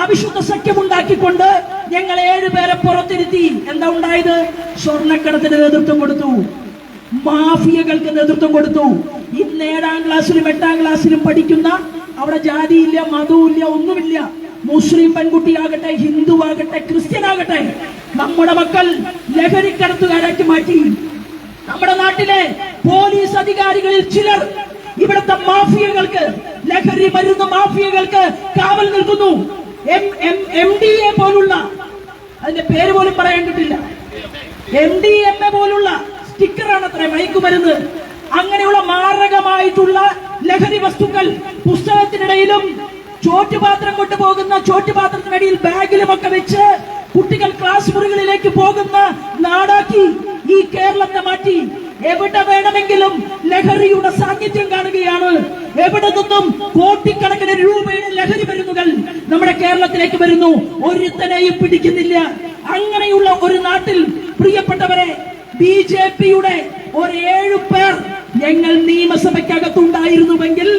അവിശുദ്ധ സഖ്യമുണ്ടാക്കിക്കൊണ്ട് ഞങ്ങൾ 7 പേരെ പുറത്തിരുത്തി. എന്താ ഉണ്ടായത്? സ്വർണ്ണക്കടത്തിന് നേതൃത്വം കൊടുത്തു, മാഫിയകൾക്ക് നേതൃത്വം കൊടുത്തു. ഇന്ന് 7ാം ക്ലാസ്സിലും 8ാം ക്ലാസ്സിലും പഠിക്കുന്ന, അവിടെ ജാതിയില്ല, മതവുമില്ല, ഒന്നുമില്ല, മുസ്ലിം പെൺകുട്ടിയാകട്ടെ, ഹിന്ദുവാകട്ടെ, ക്രിസ്ത്യനാകട്ടെ, നമ്മുടെ മക്കൾ ലഹരിക്കടത്തുകാരാക്കി മാറ്റി. നമ്മുടെ നാട്ടിലെ പോലീസ് അധികാരികളിൽ ചിലർ ഇവിടുത്തെ മാഫിയകൾക്ക്, ലഹരി മരുന്ന് മാഫിയകൾക്ക് കാവൽ നിൽക്കുന്നു. MDA പോലുള്ള, അതിന്റെ പേര് പോലും പറയാൻ കിട്ടില്ല, MDMA പോലുള്ള സ്റ്റിക്കറാണ് അത്ര മയക്കുമരുന്ന്. അങ്ങനെയുള്ള മാരകമായിട്ടുള്ള ലഹരി വസ്തുക്കൾ പുസ്തകത്തിനിടയിലും ചോറ്റുപാത്രം കൊണ്ടുപോകുന്ന ചോറ്റുപാത്രത്തിനിടയിൽ ബാഗിലുമൊക്കെ വെച്ച് കുട്ടികൾ ക്ലാസ് മുറികളിലേക്ക് പോകുന്ന നാടാക്കി ഈ കേരളത്തെ മാറ്റി. എവിടെ വേണമെങ്കിലും ലഹരിയുടെ സാന്നിധ്യം കാണുകയാണ്. എവിടെ നിന്നും കോടിക്കണക്കിന് രൂപയുടെ ലഹരി മരുന്നുകൾ നമ്മുടെ കേരളത്തിലേക്ക് വരുന്നു, ഒരുത്തനെയും പിടിക്കുന്നില്ല. അങ്ങനെയുള്ള ഒരു നാട്ടിൽ പ്രിയപ്പെട്ടവരെ, BJPയുടെ ഒരു 7 പേർ ഞങ്ങൾ നിയമസഭയ്ക്കകത്തുണ്ടായിരുന്നുവെങ്കിൽ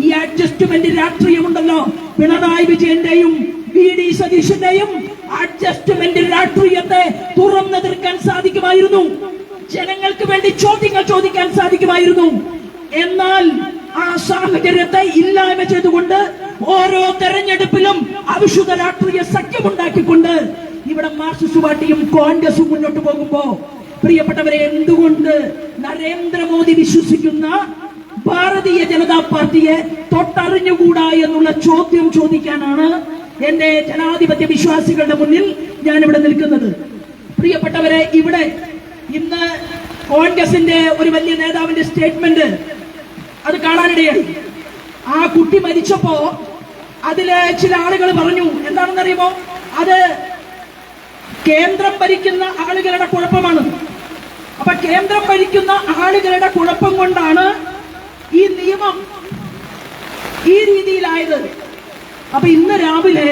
ഈ അഡ്ജസ്റ്റ്മെന്റ് രാഷ്ട്രീയമുണ്ടല്ലോ, പിണറായി വിജയന്റെയും VD സതീശന്റെയും അഡ്ജസ്റ്റ്മെന്റ് രാഷ്ട്രീയത്തെ തുറന്നെതിർക്കാൻ സാധിക്കുമായിരുന്നു. ജനങ്ങൾക്ക് വേണ്ടി ചോദ്യങ്ങൾ ചോദിക്കാൻ സാധിക്കുമായിരുന്നു. എന്നാൽ ആ സാഹചര്യത്തെ ഇല്ലായ്മ ചെയ്തുകൊണ്ട് ഓരോ തെരഞ്ഞെടുപ്പിലും അവിശുദ്ധ രാഷ്ട്രീയ സഖ്യമുണ്ടാക്കിക്കൊണ്ട് ഇവിടെ മാർക്സിസ്റ്റ് പാർട്ടിയും കോൺഗ്രസും മുന്നോട്ട് പോകുമ്പോ, പ്രിയപ്പെട്ടവരെ, എന്തുകൊണ്ട് നരേന്ദ്രമോദി വിശ്വസിക്കുന്ന ഭാരതീയ ജനതാ പാർട്ടിയെ തൊട്ടറിഞ്ഞുകൂടാ എന്നുള്ള ചോദ്യം ചോദിക്കാനാണ് എന്റെ ജനാധിപത്യ വിശ്വാസികളുടെ മുന്നിൽ ഞാനിവിടെ നിൽക്കുന്നത്. പ്രിയപ്പെട്ടവരെ, ഇവിടെ ഇന്ന് കോൺഗ്രസിന്റെ ഒരു വലിയ നേതാവിന്റെ സ്റ്റേറ്റ്മെന്റ് അത് കാണാനിടയായി. ആ കുട്ടി മരിച്ചപ്പോ അതില് ചില ആളുകൾ പറഞ്ഞു, എന്താണെന്നറിയുമോ, അത് കേന്ദ്രം ഭരിക്കുന്ന ആളുകളുടെ കുഴപ്പമാണ്. അപ്പൊ കേന്ദ്രം ഭരിക്കുന്ന ആളുകളുടെ കുഴപ്പം കൊണ്ടാണ് ഈ നിയമം ഈ രീതിയിലായത്. അപ്പൊ ഇന്ന് രാവിലെ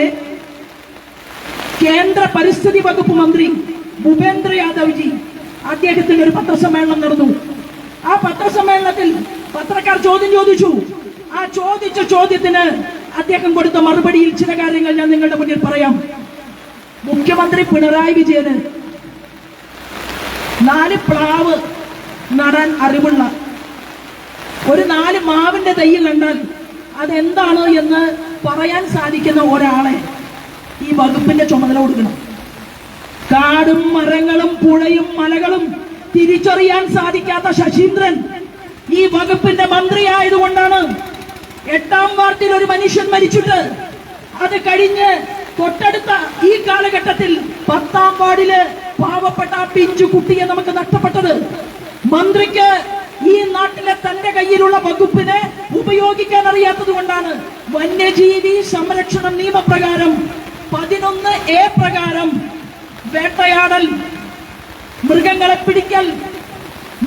കേന്ദ്ര പരിസ്ഥിതി വകുപ്പ് മന്ത്രി ഭൂപേന്ദ്ര യാദവ് ജി, അദ്ദേഹത്തിന്റെ ഒരു പത്രസമ്മേളനം നടന്നു. ആ പത്രസമ്മേളനത്തിൽ പത്രക്കാർ ചോദ്യം ചോദിച്ചു. ആ ചോദിച്ച ചോദ്യത്തിന് അദ്ദേഹം കൊടുത്ത മറുപടിയിൽ ചില കാര്യങ്ങൾ ഞാൻ നിങ്ങളുടെ മുന്നിൽ പറയാം. മുഖ്യമന്ത്രി പിണറായി വിജയന് 4 പ്ലാവ് നടാൻ അറിവുള്ള ഒരു 4 മാവിന്റെ തൈ കണ്ടാൽ അതെന്താണ് എന്ന് പറയാൻ സാധിക്കുന്ന ഒരാളെ ഈ വകുപ്പിന്റെ ചുമതല കൊടുക്കണം. കാടും മരങ്ങളും പുഴയും മലകളും തിരിച്ചറിയാൻ സാധിക്കാത്ത ശശീന്ദ്രൻ ഈ വകുപ്പിന്റെ മന്ത്രിയായതുകൊണ്ടാണ് 8ാം വാർഡിൽ ഒരു മനുഷ്യൻ മരിച്ചിട്ട് അത് കഴിഞ്ഞ് തൊട്ടടുത്ത ഈ കാലഘട്ടത്തിൽ 10ാം വാർഡില് പാവപ്പെട്ട ആ പിഞ്ചു കുട്ടിയെ നമുക്ക് നഷ്ടപ്പെട്ടത്. മന്ത്രിക്ക് ഈ നാട്ടിലെ തന്റെ കയ്യിലുള്ള വകുപ്പിനെ ഉപയോഗിക്കാൻ അറിയാത്തത് കൊണ്ടാണ്. വന്യജീവി സംരക്ഷണ നിയമപ്രകാരം 11A പ്രകാരം വേട്ടയാടൽ, മൃഗങ്ങളെ പിടിക്കൽ,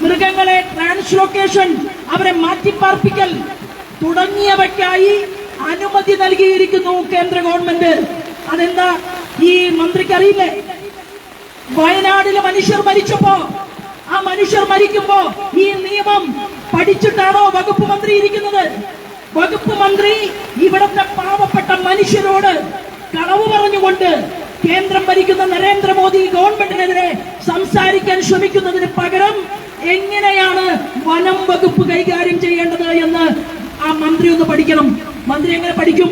മൃഗങ്ങളെ ട്രാൻസ്ലോക്കേഷൻ, അവരെ മാറ്റിപ്പാർപ്പിക്കൽ തുടങ്ങിയവയ്ക്കായി അനുമതി നൽകിയിരിക്കുന്നു കേന്ദ്ര ഗവൺമെന്റ്. അതെന്താ ഈ മന്ത്രിക്ക് അറിയില്ലേ? വയനാടിലെ മനുഷ്യർ മരിച്ചപ്പോ, ആ മനുഷ്യർ മരിക്കുമ്പോ ഈ നിയമം പഠിച്ചിട്ടാണോ വകുപ്പ് മന്ത്രി ഇരിക്കുന്നത്? വകുപ്പ് മന്ത്രി ഇവിടുത്തെ പാവപ്പെട്ട മനുഷ്യരോട് കളവ് പറഞ്ഞുകൊണ്ട് കേന്ദ്രം ഭരിക്കുന്ന നരേന്ദ്രമോദി ഗവൺമെന്റിനെതിരെ സംസാരിക്കാൻ ശ്രമിക്കുന്നതിന് പകരം എങ്ങനെയാണ് വനം വകുപ്പ് കൈകാര്യം ചെയ്യേണ്ടത് എന്ന് ആ മന്ത്രി ഒന്ന് പഠിക്കണം. മന്ത്രി എങ്ങനെ പഠിക്കും?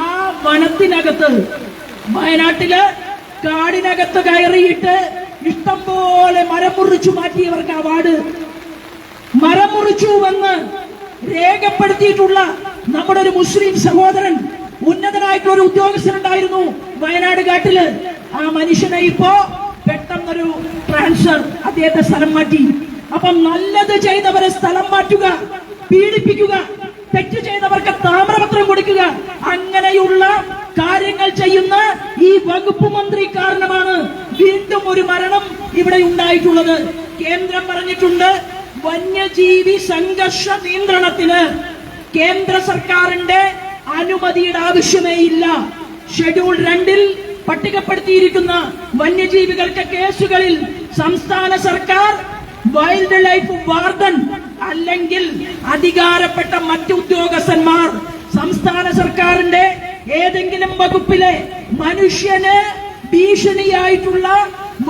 ആ വനത്തിനകത്ത്, വയനാട്ടില് കാടിനകത്ത് കയറിയിട്ട് ഇഷ്ടം പോലെ മരം മുറിച്ചു മാറ്റിയവർക്ക് അവാർഡ്, മരം മുറിച്ചുവെന്ന് രേഖപ്പെടുത്തിയിട്ടുള്ള നമ്മുടെ ഒരു മുസ്ലിം സഹോദരൻ, ഉന്നതനായിട്ടുള്ള ഒരു ഉദ്യോഗസ്ഥനുണ്ടായിരുന്നു വയനാട് കാട്ടില്. ആ മനുഷ്യനെ ഇപ്പോ പെട്ടെന്നൊരു ട്രാൻസ്ഫർ, അദ്ദേഹത്തെ സ്ഥലം മാറ്റി. അപ്പം നല്ലത് ചെയ്തവരെ സ്ഥലം മാറ്റുക, പീഡിപ്പിക്കുക, തെറ്റ് ചെയ്തവർക്ക് താമ്രപത്രം കൊടുക്കുക, അങ്ങനെയുള്ള കാര്യങ്ങൾ ചെയ്യുന്ന ഈ വകുപ്പ് മന്ത്രി കാരണമാണ് വീണ്ടും ഒരു മരണം ഇവിടെ ഉണ്ടായിട്ടുള്ളത്. കേന്ദ്രം പറഞ്ഞിട്ടുണ്ട് വന്യജീവി സംഘർഷ നിയന്ത്രണത്തിന് കേന്ദ്ര സർക്കാരിന്റെ അനുമതിയുടെ ആവശ്യമേ ഇല്ല. ഷെഡ്യൂൾ 2-ൽ പട്ടികപ്പെടുത്തിയിരിക്കുന്ന വന്യജീവികൾക്ക് കേസുകളിൽ സംസ്ഥാന സർക്കാർ, വൈൽഡ് ലൈഫ് വാർഡൻ അല്ലെങ്കിൽ അധികാരപ്പെട്ട മറ്റു ഉദ്യോഗസ്ഥന്മാർ സംസ്ഥാന സർക്കാരിന്റെ ഏതെങ്കിലും വകുപ്പിലെ മനുഷ്യന് ഭീഷണിയായിട്ടുള്ള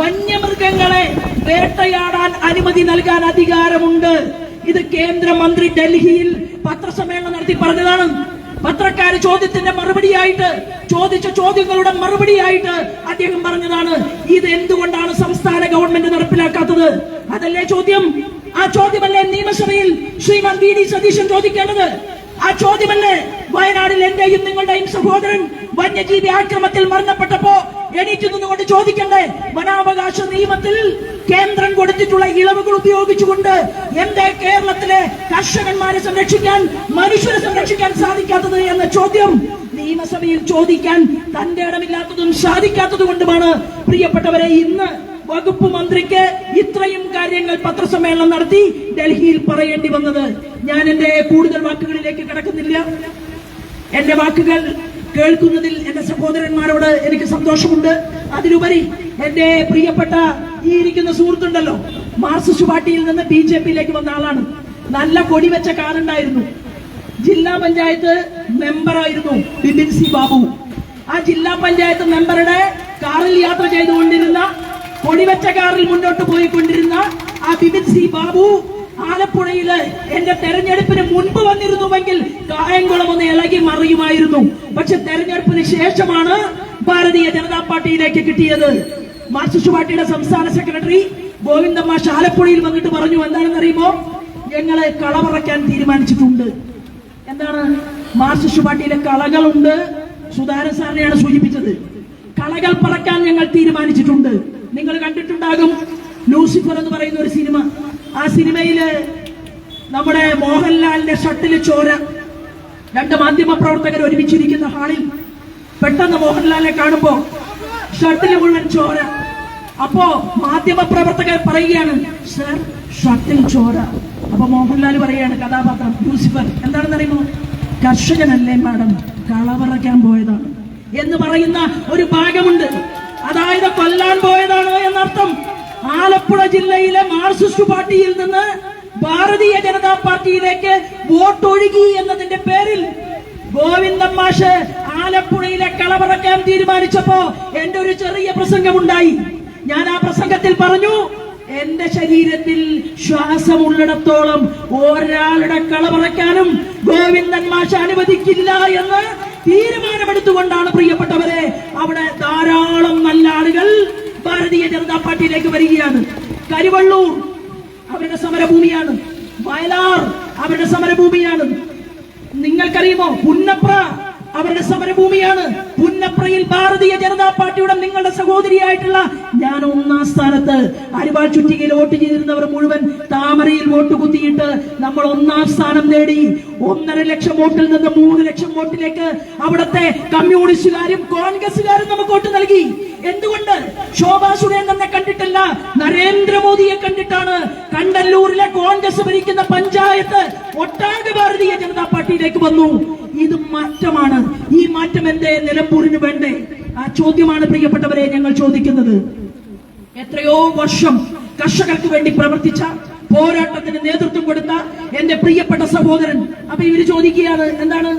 വന്യമൃഗങ്ങളെ വേട്ടയാടാൻ അനുമതി നൽകാൻ അധികാരമുണ്ട്. ഇത് കേന്ദ്രമന്ത്രി ഡൽഹിയിൽ പത്രസമ്മേളനം നടത്തി പറഞ്ഞതാണ്. പത്രക്കാര് ചോദ്യത്തിന്റെ മറുപടിയായിട്ട്, ചോദിച്ച ചോദ്യങ്ങളുടെ മറുപടിയായിട്ട് അദ്ദേഹം പറഞ്ഞതാണ്. ഇത് എന്തുകൊണ്ടാണ് സംസ്ഥാന ഗവൺമെന്റ് നടപ്പിലാക്കാത്തത്? അതല്ലേ ചോദ്യം? ആ ചോദ്യമല്ലേ നിയമസഭയിൽ ശ്രീമാൻ വി ഡി സതീശൻ ചോദിക്കേണ്ടത്? ആ ചോദ്യമല്ലേ വയനാടിൽ എന്റെയും നിങ്ങളുടെയും സഹോദരൻ വന്യജീവി ആക്രമത്തിൽ മരണപ്പെട്ടപ്പോ എണീറ്റ് നിന്നുകൊണ്ട് ചോദിക്കണ്ടേ? വനാവകാശ നിയമത്തിൽ കേന്ദ്രം കൊടുത്തിട്ടുള്ള ഇളവുകൾ ഉപയോഗിച്ചുകൊണ്ട് എന്റെ കേരളത്തിലെ കർഷകന്മാരെ സംരക്ഷിക്കാൻ, മനുഷ്യരെ സംരക്ഷിക്കാൻ സാധിക്കാത്തത് എന്ന ചോദ്യം നിയമസഭയിൽ ചോദിക്കാൻ തന്റെ ഇടമില്ലാത്തതും സാധിക്കാത്തത് കൊണ്ടുമാണ് പ്രിയപ്പെട്ടവരെ ഇന്ന് വകുപ്പ് മന്ത്രിക്ക് ഇത്രയും കാര്യങ്ങൾ പത്രസമ്മേളനം നടത്തി ഡൽഹിയിൽ പറയേണ്ടി വന്നത്. ഞാൻ എന്റെ കൂടുതൽ വാക്കുകളിലേക്ക് കടക്കുന്നില്ല. എന്റെ വാക്കുകൾ കേൾക്കുന്നതിൽ എന്റെ സഹോദരന്മാരോട് എനിക്ക് സന്തോഷമുണ്ട്. അതിലുപരി എന്റെ പ്രിയപ്പെട്ട ഈ ഇരിക്കുന്ന സുഹൃത്തുണ്ടല്ലോ, മാർക്സിസ്റ്റ് പാർട്ടിയിൽ നിന്ന് BJPയിലേക്ക് വന്ന ആളാണ്. നല്ല കൊടിവെച്ച കാറുണ്ടായിരുന്നു. ജില്ലാ പഞ്ചായത്ത് മെമ്പറായിരുന്നു ബിപിൻ സി ബാബു. ആ ജില്ലാ പഞ്ചായത്ത് മെമ്പറുടെ കാറിൽ യാത്ര ചെയ്തുകൊണ്ടിരുന്ന, കൊടിവെച്ച കാറിൽ മുന്നോട്ട് പോയിക്കൊണ്ടിരുന്ന ആ ബിപിൻ സി ബാബു ആലപ്പുഴയില് എന്റെ തെരഞ്ഞെടുപ്പിന് മുൻപ് വന്നിരുന്നുവെങ്കിൽ കായംകുളം ഒന്ന് ഇളകി മറിയുമായിരുന്നു. പക്ഷെ തെരഞ്ഞെടുപ്പിന് ശേഷമാണ് ഭാരതീയ ജനതാ പാർട്ടിയിലേക്ക് കിട്ടിയത്. മാർക്സിസ്റ്റ് പാർട്ടിയുടെ സംസ്ഥാന സെക്രട്ടറി ഗോവിന്ദൻ മാഷ് ആലപ്പുഴയിൽ വന്നിട്ട് പറഞ്ഞു, എന്താണെന്നറിയുമോ, ഞങ്ങള് കള പറക്കാൻ തീരുമാനിച്ചിട്ടുണ്ട്. എന്താണ്? മാർക്സിസ്റ്റ് പാർട്ടിയിലെ കളകളുണ്ട്. സുധാരൻ സാറിനെയാണ് സൂചിപ്പിച്ചത്. കളകൾ പറക്കാൻ ഞങ്ങൾ തീരുമാനിച്ചിട്ടുണ്ട്. നിങ്ങൾ കണ്ടിട്ടുണ്ടാകും ലൂസിഫർ എന്ന് പറയുന്ന ഒരു സിനിമ. ആ സിനിമയില് നമ്മുടെ മോഹൻലാലിന്റെ ഷട്ടില് ചോര. 2 മാധ്യമ പ്രവർത്തകർ ഒരുമിച്ചിരിക്കുന്ന ഹാളിൽ പെട്ടെന്ന് മോഹൻലാലിനെ കാണുമ്പോ ഷട്ടില് മുഴുവൻ ചോര. അപ്പോ മാധ്യമ പ്രവർത്തകർ പറയുകയാണ്, സർ ഷട്ടിൽ ചോര. അപ്പൊ മോഹൻലാൽ പറയാണ്, കഥാപാത്രം ലൂസിഫർ, എന്താണെന്ന് അറിയുമോ, കർഷകനല്ലേ മാഡം, കളവറയ്ക്കാൻ പോയതാണ് എന്ന് പറയുന്ന ഒരു ഭാഗമുണ്ട്. അതായത് കൊല്ലാൻ പോയതാണ് എന്നർത്ഥം. ആലപ്പുഴ ജില്ലയിലെ മാർക്സിസ്റ്റ് പാർട്ടിയിൽ നിന്ന് ഭാരതീയ ജനതാ പാർട്ടിയിലേക്ക് വോട്ടൊഴുകി എന്നതിന്റെ പേരിൽ ഗോവിന്ദൻ മാഷ് ആലപ്പുഴയിലെ കളപറക്കാൻ തീരുമാനിച്ചപ്പോ എന്റെ ഒരു ചെറിയ പ്രസംഗമുണ്ടായി. ഞാൻ ആ പ്രസംഗത്തിൽ പറഞ്ഞു, എന്റെ ശരീരത്തിൽ ശ്വാസമുള്ളിടത്തോളം ഒരാളുടെ കളപറക്കാനും ഗോവിന്ദൻ മാഷ് അനുവദിക്കില്ല എന്ന് തീരുമാനമെടുത്തുകൊണ്ടാണ് പ്രിയപ്പെട്ടവരെ അവിടെ ധാരാളം നല്ല ആളുകൾ ഭാരതീയ ജനതാ പാർട്ടിയിലേക്ക് വരികയാണ്. കരുവള്ളൂർ അവരുടെ സമരഭൂമിയാണ്. വയലാർ അവരുടെ സമരഭൂമിയാണ്. നിങ്ങൾക്കറിയുമോ, പുന്നപ്ര അവരുടെ സമരഭൂമിയാണ്. പുന്നപ്രയിൽ ഭാരതീയ ജനതാ പാർട്ടിയുടെ നിങ്ങളുടെ സഹോദരിയായിട്ടുള്ള ഞാൻ 1ാം സ്ഥാനത്ത്. അരിവാൾ ചുറ്റികയിൽ വോട്ട് ചെയ്തിരുന്നവർ മുഴുവൻ താമരയിൽ വോട്ട് കുത്തിയിട്ട് നമ്മൾ 1ാം സ്ഥാനം നേടി. 1.5 ലക്ഷം വോട്ടിൽ നിന്ന് 3 ലക്ഷം വോട്ടിലേക്ക് അവിടുത്തെ കമ്മ്യൂണിസ്റ്റുകാരും കോൺഗ്രസുകാരും നമുക്ക് വോട്ട് നൽകി. എന്തുകൊണ്ട്? ശോഭാ സുരേന്ദ്രനെ കണ്ടിട്ടല്ല, നരേന്ദ്രമോദിയെ കണ്ടിട്ടാണ്. കണ്ടല്ലൂരിലെ കോൺഗ്രസ് ഭരിക്കുന്ന പഞ്ചായത്ത് ഒട്ടാകെ ഭാരതീയ ജനതാ പാർട്ടിയിലേക്ക് വന്നു. ഇത് മാറ്റമാണ്. ഈ മാറ്റം എന്തേ നിലമ്പൂരിന് വേണ്ടേ? ആ ചോദ്യമാണ് പ്രിയപ്പെട്ടവരെ ഞങ്ങൾ ചോദിക്കുന്നത്. എത്രയോ വർഷം കർഷകർക്ക് വേണ്ടി പ്രവർത്തിച്ച, പോരാട്ടത്തിന് നേതൃത്വം കൊടുത്ത എന്റെ പ്രിയപ്പെട്ട സഹോദരൻ. അപ്പൊ ഇവര് ചോദിക്കുകയാണ്, എന്താണ്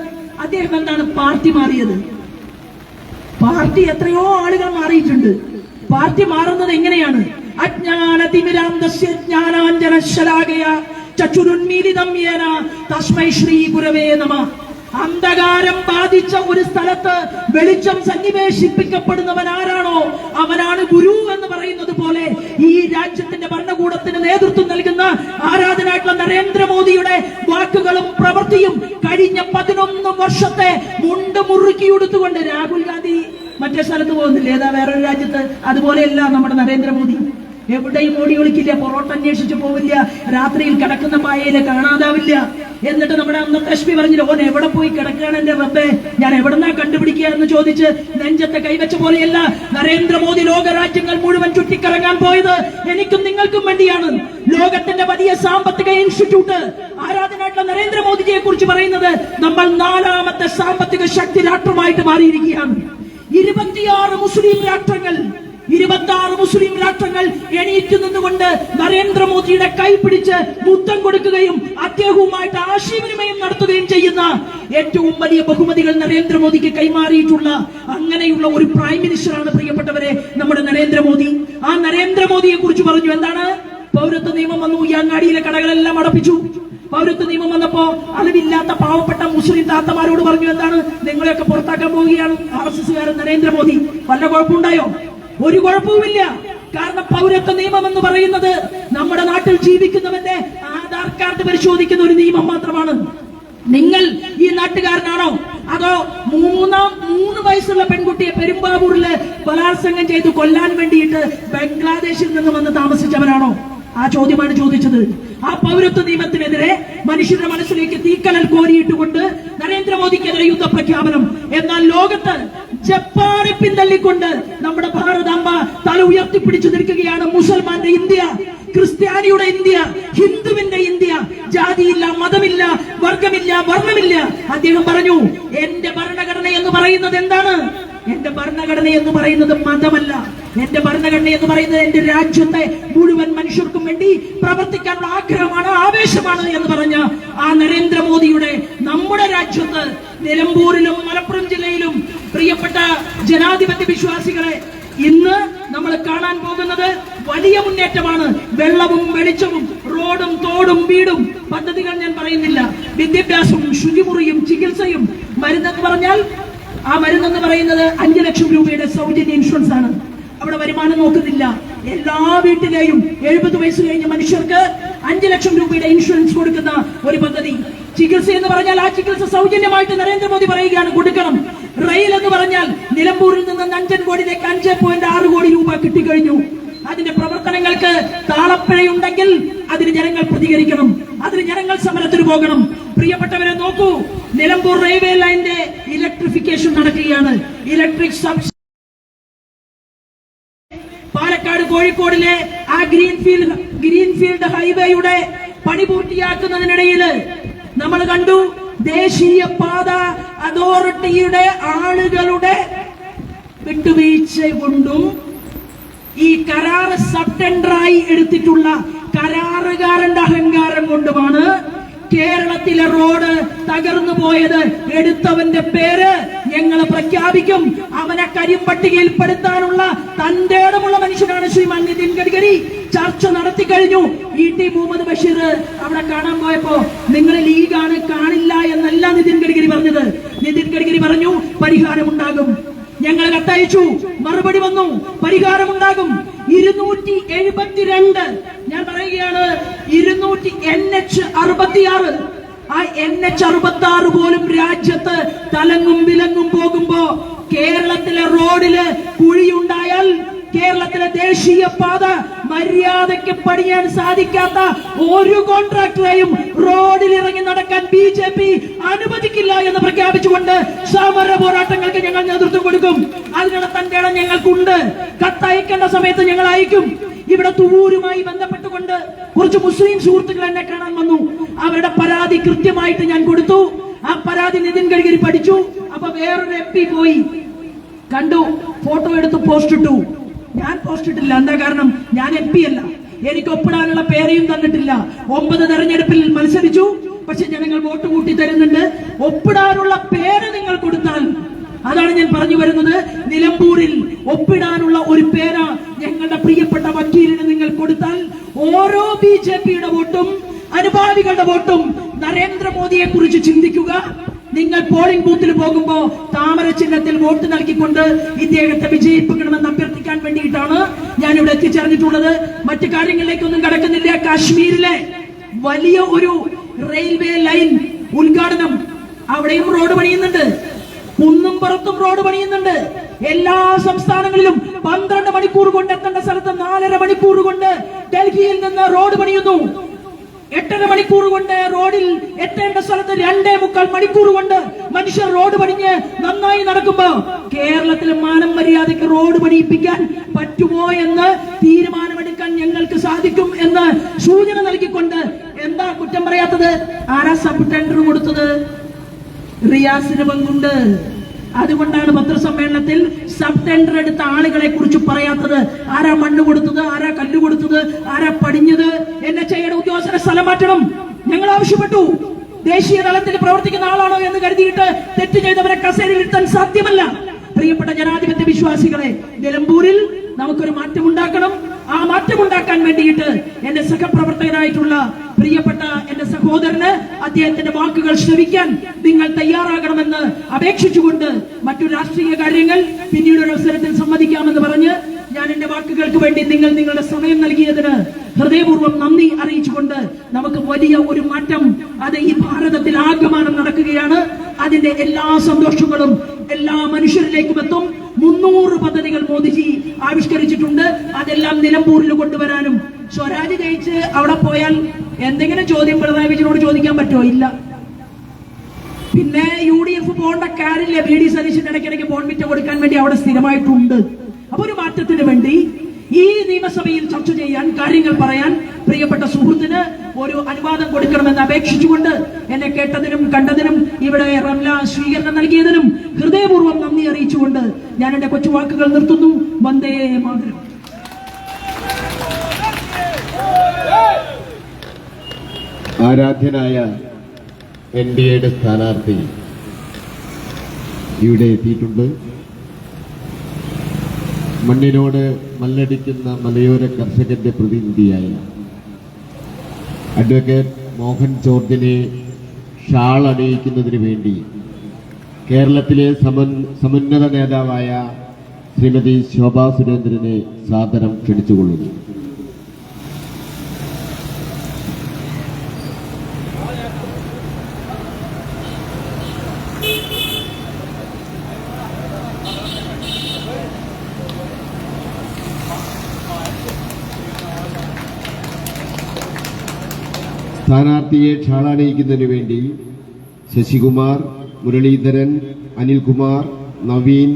അദ്ദേഹം എന്താണ് പാർട്ടി മാറിയത്? പാർട്ടി എത്രയോ ആളുകൾ മാറിയിട്ടുണ്ട്. പാർട്ടി മാറുന്നത് എങ്ങനെയാണ്? അജ്ഞാനതിമിരാന്തസ്യ ജ്ഞാനാഞ്ജനശലാകയ ചക്ഷുരുന്മീലിതം യേന തസ്മൈ ശ്രീ ഗുരവേ നമഃ. അന്ധകാരം ബാധിച്ച ഒരു സ്ഥലത്ത് വെളിച്ചം സന്നിവേശിപ്പിക്കപ്പെടുന്നവൻ ആരാണോ അവനാണ് ഗുരു എന്ന് പറയുന്നത് പോലെ ഈ രാജ്യത്തിന്റെ ഭരണകൂടത്തിന് നേതൃത്വം നൽകുന്ന ആരാധനായിട്ടുള്ള നരേന്ദ്രമോദിയുടെ വാക്കുകളും പ്രവൃത്തിയും കഴിഞ്ഞ 11 വർഷത്തെ മുണ്ട് മുറുക്കിയെടുത്തുകൊണ്ട് രാഹുൽ ഗാന്ധി മറ്റേ സ്ഥലത്ത് പോകുന്നില്ല, ഏതാ വേറൊരു രാജ്യത്ത്, അതുപോലെയല്ല നമ്മുടെ നരേന്ദ്രമോദി. എവിടെയും ഓടി ഒളിക്കില്ല, പൊറോട്ട അന്വേഷിച്ച് പോവില്ല, രാത്രിയിൽ കിടക്കുന്ന പായയില് കാണാതാവില്ല. എന്നിട്ട് നമ്മുടെ അന്നത്തെ എസ്പി പറഞ്ഞില്ല, ഓൻ എവിടെ പോയി കിടക്കുകയാണ് എന്റെ റബ്ബേ, ഞാൻ എവിടെന്നാ കണ്ടുപിടിക്കുക എന്ന് ചോദിച്ച് നെഞ്ചത്തെ കൈവച്ച പോലെയല്ല നരേന്ദ്രമോദി ലോകരാജ്യങ്ങൾ മുഴുവൻ ചുറ്റിക്കറങ്ങാൻ പോയത് എനിക്കും നിങ്ങൾക്കും വേണ്ടിയാണ്. ലോകത്തിന്റെ വലിയ സാമ്പത്തിക ഇൻസ്റ്റിറ്റ്യൂട്ട് ആരാധനായിട്ടുള്ള നരേന്ദ്രമോദിജിയെ കുറിച്ച് പറയുന്നത് നമ്മൾ 4ാമത്തെ സാമ്പത്തിക ശക്തി രാഷ്ട്രമായിട്ട് മാറിയിരിക്കുകയാണ്. 26 മുസ്ലിം രാഷ്ട്രങ്ങൾ എണീറ്റ് നിന്നുകൊണ്ട് നരേന്ദ്രമോദിയുടെ കൈ പിടിച്ച് മുത്തം കൊടുക്കുകയും അദ്ദേഹവുമായിട്ട് ആശയവിനിമയം നടത്തുകയും ചെയ്യുന്ന ഏറ്റവും വലിയ ബഹുമതികൾ നരേന്ദ്രമോദിക്ക് കൈമാറിയിട്ടുള്ള അങ്ങനെയുള്ള ഒരു പ്രൈം മിനിസ്റ്ററാണ് പ്രിയപ്പെട്ടവരെ നമ്മുടെ നരേന്ദ്രമോദി. ആ നരേന്ദ്രമോദിയെ കുറിച്ച് പറഞ്ഞു, എന്താണ്? പൗരത്വ നിയമം വന്നു, ഈ അങ്ങാടിയിലെ കടകളെല്ലാം അടപ്പിച്ചു. പൗരത്വ നിയമം വന്നപ്പോ അറിവില്ലാത്ത പാവപ്പെട്ട മുസ്ലിം താത്തമാരോട് പറഞ്ഞു, എന്താണ്, നിങ്ങളെയൊക്കെ പുറത്താക്കാൻ പോവുകയാണ് RSSകാരൻ നരേന്ദ്രമോദി. വല്ല കുഴപ്പമുണ്ടായോ? ഒരു കുഴപ്പവുമില്ല. കാരണം പൗരത്വ നിയമം എന്ന് പറയുന്നത് നമ്മുടെ നാട്ടിൽ ജീവിക്കുന്നവന്റെ ആധാർ കാർഡ് പരിശോധിക്കുന്ന ഒരു നിയമം മാത്രമാണ്. നിങ്ങൾ ഈ നാട്ടുകാരനാണോ അതോ 3 വയസ്സുള്ള പെൺകുട്ടിയെ പെരുമ്പാവൂരില് ബലാത്സംഗം ചെയ്ത് കൊല്ലാൻ വേണ്ടിയിട്ട് ബംഗ്ലാദേശിൽ നിന്ന് വന്ന് താമസിച്ചവരാണോ? ആ ചോദ്യമാണ് ചോദിച്ചത്. ആ പൗരത്വ നിയമത്തിനെതിരെ മനുഷ്യരുടെ മനസ്സിലേക്ക് തീക്കനൽ കോരിയിട്ടുകൊണ്ട് നരേന്ദ്രമോദിക്കെതിരെ യുദ്ധപ്രഖ്യാപനം. എന്നാൽ ലോകത്ത് ജപ്പാനെ പിന്തള്ളിക്കൊണ്ട് നമ്മുടെ ഭാരതാംബ തല ഉയർത്തിപ്പിടിച്ചു നിൽക്കുകയാണ്. മുസൽമാന്റെ ഇന്ത്യ, ക്രിസ്ത്യാനിയുടെ ഇന്ത്യ, ഹിന്ദുവിന്റെ ഇന്ത്യ. ജാതിയില്ല, മതമില്ല, വർഗമില്ല, വർണ്ണമില്ല. അദ്ദേഹം പറഞ്ഞു, എന്റെ ഭരണഘടന എന്ന് പറയുന്നത് എന്താണ്? എന്റെ ഭരണഘടന എന്ന് പറയുന്നത് മതമല്ല. എന്റെ ഭരണഘടന എന്ന് പറയുന്നത് എന്റെ രാജ്യത്തെ മുഴുവൻ മനുഷ്യർക്കും വേണ്ടി പ്രവർത്തിക്കാനുള്ള ആഗ്രഹമാണ്, ആവേശമാണ് എന്ന് പറഞ്ഞ ആ നരേന്ദ്രമോദിയുടെ നമ്മുടെ രാജ്യത്ത് നിലമ്പൂരിലും മലപ്പുറം ജില്ലയിലും പ്രിയപ്പെട്ട ജനാധിപത്യ വിശ്വാസികളെ ഇന്ന് നമ്മൾ കാണാൻ പോകുന്നത് വലിയ മുന്നേറ്റമാണ്. വെള്ളവും വെളിച്ചവും റോഡും തോടും വീടും പദ്ധതികൾ ഞാൻ പറയുന്നില്ല, വിദ്യാഭ്യാസവും ശുചിമുറിയും ചികിത്സയും മരുന്നെന്ന് പറഞ്ഞാൽ ആ മരുന്നെന്ന് പറയുന്നത് 5 ലക്ഷം രൂപയുടെ സൗജന്യ ഇൻഷുറൻസ് ആണ്. അവിടെ വരുമാനം നോക്കുന്നില്ല. എല്ലാ വീട്ടിലെയും 70 വയസ്സ് കഴിഞ്ഞ മനുഷ്യർക്ക് 5 ലക്ഷം രൂപയുടെ ഇൻഷുറൻസ് കൊടുക്കുന്ന ഒരു പദ്ധതി. ചികിത്സ എന്ന് പറഞ്ഞാൽ ആ ചികിത്സ സൗജന്യമായിട്ട് നരേന്ദ്രമോദി പറയുകയാണ് കൊടുക്കണം. റെയിൽ എന്ന് പറഞ്ഞാൽ നിലമ്പൂരിൽ നിന്ന് നഞ്ചൻകോടിലേക്ക് 5.6 കോടി രൂപ കിട്ടിക്കഴിഞ്ഞു. അതിന്റെ പ്രവർത്തനങ്ങൾക്ക് താളപ്പിഴയുണ്ടെങ്കിൽ അതിന് ജനങ്ങൾ പ്രതികരിക്കണം, അതിന് ജനങ്ങൾ സമരത്തിന് പോകണം. പ്രിയപ്പെട്ടവരെ നോക്കൂ, നിലമ്പൂർ റെയിൽവേ ലൈനിന്റെ ഇലക്ട്രിഫിക്കേഷൻ നടക്കുകയാണ്. ഇലക്ട്രിക് സബ് പാലക്കാട് കോഴിക്കോടിലെ ആ ഗ്രീൻഫീൽഡ് ഹൈവേയുടെ പണി പൂർത്തിയാക്കുന്നതിനിടയിൽ നമ്മൾ കണ്ടു ദേശീയ പാത അതോറിറ്റിയുടെ ആളുകളുടെ വിട്ടുവീഴ്ച കൊണ്ടും ഈ കരാർ സബ് ടെൻഡറായി എടുത്തിട്ടുള്ള കരാറുകാരന്റെ അഹങ്കാരം കൊണ്ടുമാണ് കേരളത്തിലെ റോഡ് തകർന്നു പോയത്. എടുത്തവന്റെ പേര് ഞങ്ങൾ പ്രഖ്യാപിക്കും. അവനെ കരിമ്പട്ടികയിൽ പെടുത്താനുള്ള തന്റെ ഇടമുള്ള മനുഷ്യനാണ് ശ്രീമാൻ നിതിൻ ഗഡ്കരി. ചർച്ച നടത്തി കഴിഞ്ഞു. ET മുഹമ്മദ് ബഷീർ അവിടെ കാണാൻ പോയപ്പോ നിങ്ങൾ ലീഗാണ് കാണില്ല എന്നല്ല നിതിൻ ഗഡ്കരി പറഞ്ഞത്. നിതിൻ ഗഡ്കരി പറഞ്ഞു പരിഹാരമുണ്ടാകും. ഞങ്ങൾ കത്തയച്ചു, മറുപടി വന്നു, പരിഹാരമുണ്ടാകും. 272 ഞാൻ പറയുകയാണ്, NH 66 ആ NH-66 പോലും രാജ്യത്ത് തലങ്ങും വിലങ്ങും പോകുമ്പോ കേരളത്തിലെ റോഡില് കുഴിയുണ്ടായാൽ കേരളത്തിലെ ദേശീയ പാത മര്യാദയ്ക്ക് പണിയാൻ സാധിക്കാത്ത ഒരു കോൺട്രാക്ടറെയും റോഡിൽ ഇറങ്ങി നടക്കാൻ BJP അനുവദിക്കില്ല എന്ന് പ്രഖ്യാപിച്ചുകൊണ്ട് സമര പോരാട്ടങ്ങൾക്ക് ഞങ്ങൾ നേതൃത്വം കൊടുക്കും. അതിനുള്ള തന്റെ ഇടം ഞങ്ങൾക്കുണ്ട്. കത്തയക്കേണ്ട സമയത്ത് ഞങ്ങൾ അയക്കും. ഇവിടെ തുവൂരുമായി ബന്ധപ്പെട്ടുകൊണ്ട് കുറച്ച് മുസ്ലിം സുഹൃത്തുക്കൾ എന്നെ കാണാൻ വന്നു. അവരുടെ പരാതി കൃത്യമായിട്ട് ഞാൻ കൊടുത്തു. ആ പരാതി നിതിൻ ഗഡ്കരി പഠിച്ചു. അപ്പൊ വേറൊരു MP പോയി കണ്ടു, ഫോട്ടോ എടുത്ത് പോസ്റ്റ് ഇട്ടു. ഞാൻ പോസ്റ്റ് ഇട്ടില്ല. എന്താ കാരണം? ഞാൻ MP അല്ല, എനിക്ക് ഒപ്പിടാനുള്ള പേരെയും തന്നിട്ടില്ല. 9 തെരഞ്ഞെടുപ്പിൽ മത്സരിച്ചു, പക്ഷെ ജനങ്ങൾ വോട്ട് കൂട്ടി തരുന്നുണ്ട്. ഒപ്പിടാനുള്ള പേര് നിങ്ങൾ കൊടുത്താൽ, അതാണ് ഞാൻ പറഞ്ഞു വരുന്നത്, നിലമ്പൂരിൽ ഒപ്പിടാനുള്ള ഒരു പേര് ഞങ്ങളുടെ പ്രിയപ്പെട്ട വക്കീലിന് നിങ്ങൾ കൊടുത്താൽ ഓരോ BJPയുടെ വോട്ടും അനുഭാവികളുടെ വോട്ടും നരേന്ദ്രമോദിയെ കുറിച്ച് ചിന്തിക്കുക. നിങ്ങൾ പോളിംഗ് ബൂത്തിൽ പോകുമ്പോ താമര ചിഹ്നത്തിൽ വോട്ട് നൽകിക്കൊണ്ട് ഇദ്ദേഹത്തെ വിജയിപ്പിക്കണമെന്ന് അഭ്യർത്ഥിക്കാൻ വേണ്ടിയിട്ടാണ് ഞാൻ ഇവിടെ എത്തിച്ചേർന്നിട്ടുള്ളത്. മറ്റു കാര്യങ്ങളിലേക്കൊന്നും കടക്കുന്നില്ല. കാശ്മീരിലെ വലിയ ഒരു റെയിൽവേ ലൈൻ ഉദ്ഘാടനം, അവിടെയും റോഡ് പണിയുന്നുണ്ട്, കുന്നും പുറത്തും റോഡ് പണിയുന്നുണ്ട്. എല്ലാ സംസ്ഥാനങ്ങളിലും 12 മണിക്കൂർ കൊണ്ട് എത്തേണ്ട സ്ഥലത്ത് 4.5 മണിക്കൂർ കൊണ്ട് ഡൽഹിയിൽ നിന്ന് റോഡ് പണിയുന്നു. 8.5 മണിക്കൂർ കൊണ്ട് റോഡിൽ എത്തേണ്ട സ്ഥലത്ത് 2.25 മണിക്കൂർ കൊണ്ട് മനുഷ്യർ റോഡ് പണിഞ്ഞ് നന്നായി നടക്കുമ്പോ കേരളത്തിൽ മാനം മര്യാദയ്ക്ക് റോഡ് പണിയിപ്പിക്കാൻ പറ്റുമോ എന്ന് തീരുമാനമെടുക്കാൻ ഞങ്ങൾക്ക് സാധിക്കും എന്ന് സൂചന നൽകിക്കൊണ്ട് എന്താ കുറ്റം പറയാത്തത്? ആരാ സബ് ടെൻഡർ കൊടുത്തത്? റിയാസിന് പങ്കുണ്ട്. അതുകൊണ്ടാണ് പത്രസമ്മേളനത്തിൽ സബ് ടെൻഡർ എടുത്ത ആളുകളെ കുറിച്ച് പറയാത്തത്. ആരാ മണ്ണ് കൊടുത്തത്, ആരാ കല്ല് കൊടുത്തത്, ആരാ പടിഞ്ഞത്? NHAIയുടെ ഉദ്യോഗസ്ഥരെ സ്ഥലം മാറ്റണം ഞങ്ങൾ ആവശ്യപ്പെട്ടു. ദേശീയ തലത്തിൽ പ്രവർത്തിക്കുന്ന ആളാണോ എന്ന് കരുതിയിട്ട് തെറ്റ് ചെയ്തവരെ കസേരയിൽ ഇരുത്താൻ സാധ്യമല്ല. പ്രിയപ്പെട്ട ജനാധിപത്യ വിശ്വാസികളെ, നിലമ്പൂരിൽ നമുക്കൊരു മാറ്റമുണ്ടാക്കണം. ആ മാറ്റമുണ്ടാക്കാൻ വേണ്ടിയിട്ട് എന്റെ സഹപ്രവർത്തകനായിട്ടുള്ള പ്രിയപ്പെട്ട എന്റെ സഹോദരന് അദ്ദേഹത്തിന്റെ വാക്കുകൾ ശ്രവിക്കാൻ നിങ്ങൾ തയ്യാറാകണമെന്ന് അപേക്ഷിച്ചുകൊണ്ട് മറ്റു രാഷ്ട്രീയ കാര്യങ്ങൾ പിന്നീട് ഒരു അവസരത്തിൽ സമ്മതിക്കാമെന്ന് പറഞ്ഞ് ഞാൻ എന്റെ വാക്കുകൾക്ക് വേണ്ടി നിങ്ങൾ നിങ്ങളുടെ സമയം നൽകിയതിന് ഹൃദയപൂർവ്വം നന്ദി അറിയിച്ചുകൊണ്ട് നമുക്ക് വലിയ ഒരു മാറ്റം അത് ഈ ഭാരതത്തിൽ ആകമാനം നടക്കുകയാണ്. അതിന്റെ എല്ലാ സന്തോഷങ്ങളും എല്ലാ മനുഷ്യരിലേക്കും എത്തും. 300 പദ്ധതികൾ മോദിജി ആവിഷ്കരിച്ചിട്ടുണ്ട്. അതെല്ലാം നിലമ്പൂരിൽ കൊണ്ടുവരാനും സ്വരാജ് ജയിച്ച് അവിടെ പോയാൽ എന്തെങ്കിലും ചോദ്യം പിണറായി വിജയനോട് ചോദിക്കാൻ പറ്റുമോ? ഇല്ല. പിന്നെ UDF പോകേണ്ട കാര്യമില്ല. VD സതീശന്റെ ഇടയ്ക്കിടയ്ക്ക് ബോൺവിറ്റ കൊടുക്കാൻ വേണ്ടി അവിടെ സ്ഥിരമായിട്ടുണ്ട്. അപ്പൊ ഒരു മാറ്റത്തിന് വേണ്ടി ഈ നിയമസഭയിൽ ചർച്ച ചെയ്യാൻ, കാര്യങ്ങൾ പറയാൻ പ്രിയപ്പെട്ട സുഹൃത്തിന് ഒരു അനുവാദം കൊടുക്കണമെന്ന് അപേക്ഷിച്ചുകൊണ്ട് എന്നെ കേട്ടതിനും കണ്ടതിനും ഇവിടെ റംല സ്വീകരണം നൽകിയതിനും ഹൃദയപൂർവ്വം നന്ദി അറിയിച്ചുകൊണ്ട് ഞാൻ എന്റെ കൊച്ചുവാക്കുകൾ നിർത്തുന്നു. വന്ദേ മാതരം. ആരാധ്യനായ NDAയുടെ സ്ഥാനാർത്ഥി ഇവിടെ എത്തിയിട്ടുണ്ട്. മണ്ണിനോട് മല്ലടിക്കുന്ന മലയോര കർഷകന്റെ പ്രതിനിധിയായ അഡ്വക്കേറ്റ് മോഹൻ ജോർജിനെ ഷാൾ അണിയിക്കുന്നതിന് വേണ്ടി കേരളത്തിലെ സമുന്നത നേതാവായ ശ്രീമതി ശോഭാ സുരേന്ദ്രനെ സാദരം ക്ഷണിച്ചുകൊള്ളുന്നു. സ്ഥാനാർത്ഥിയെ ഷാളണിയിക്കുന്നതിന് വേണ്ടി ശശികുമാർ, മുരളീധരൻ, അനിൽകുമാർ, നവീൻ,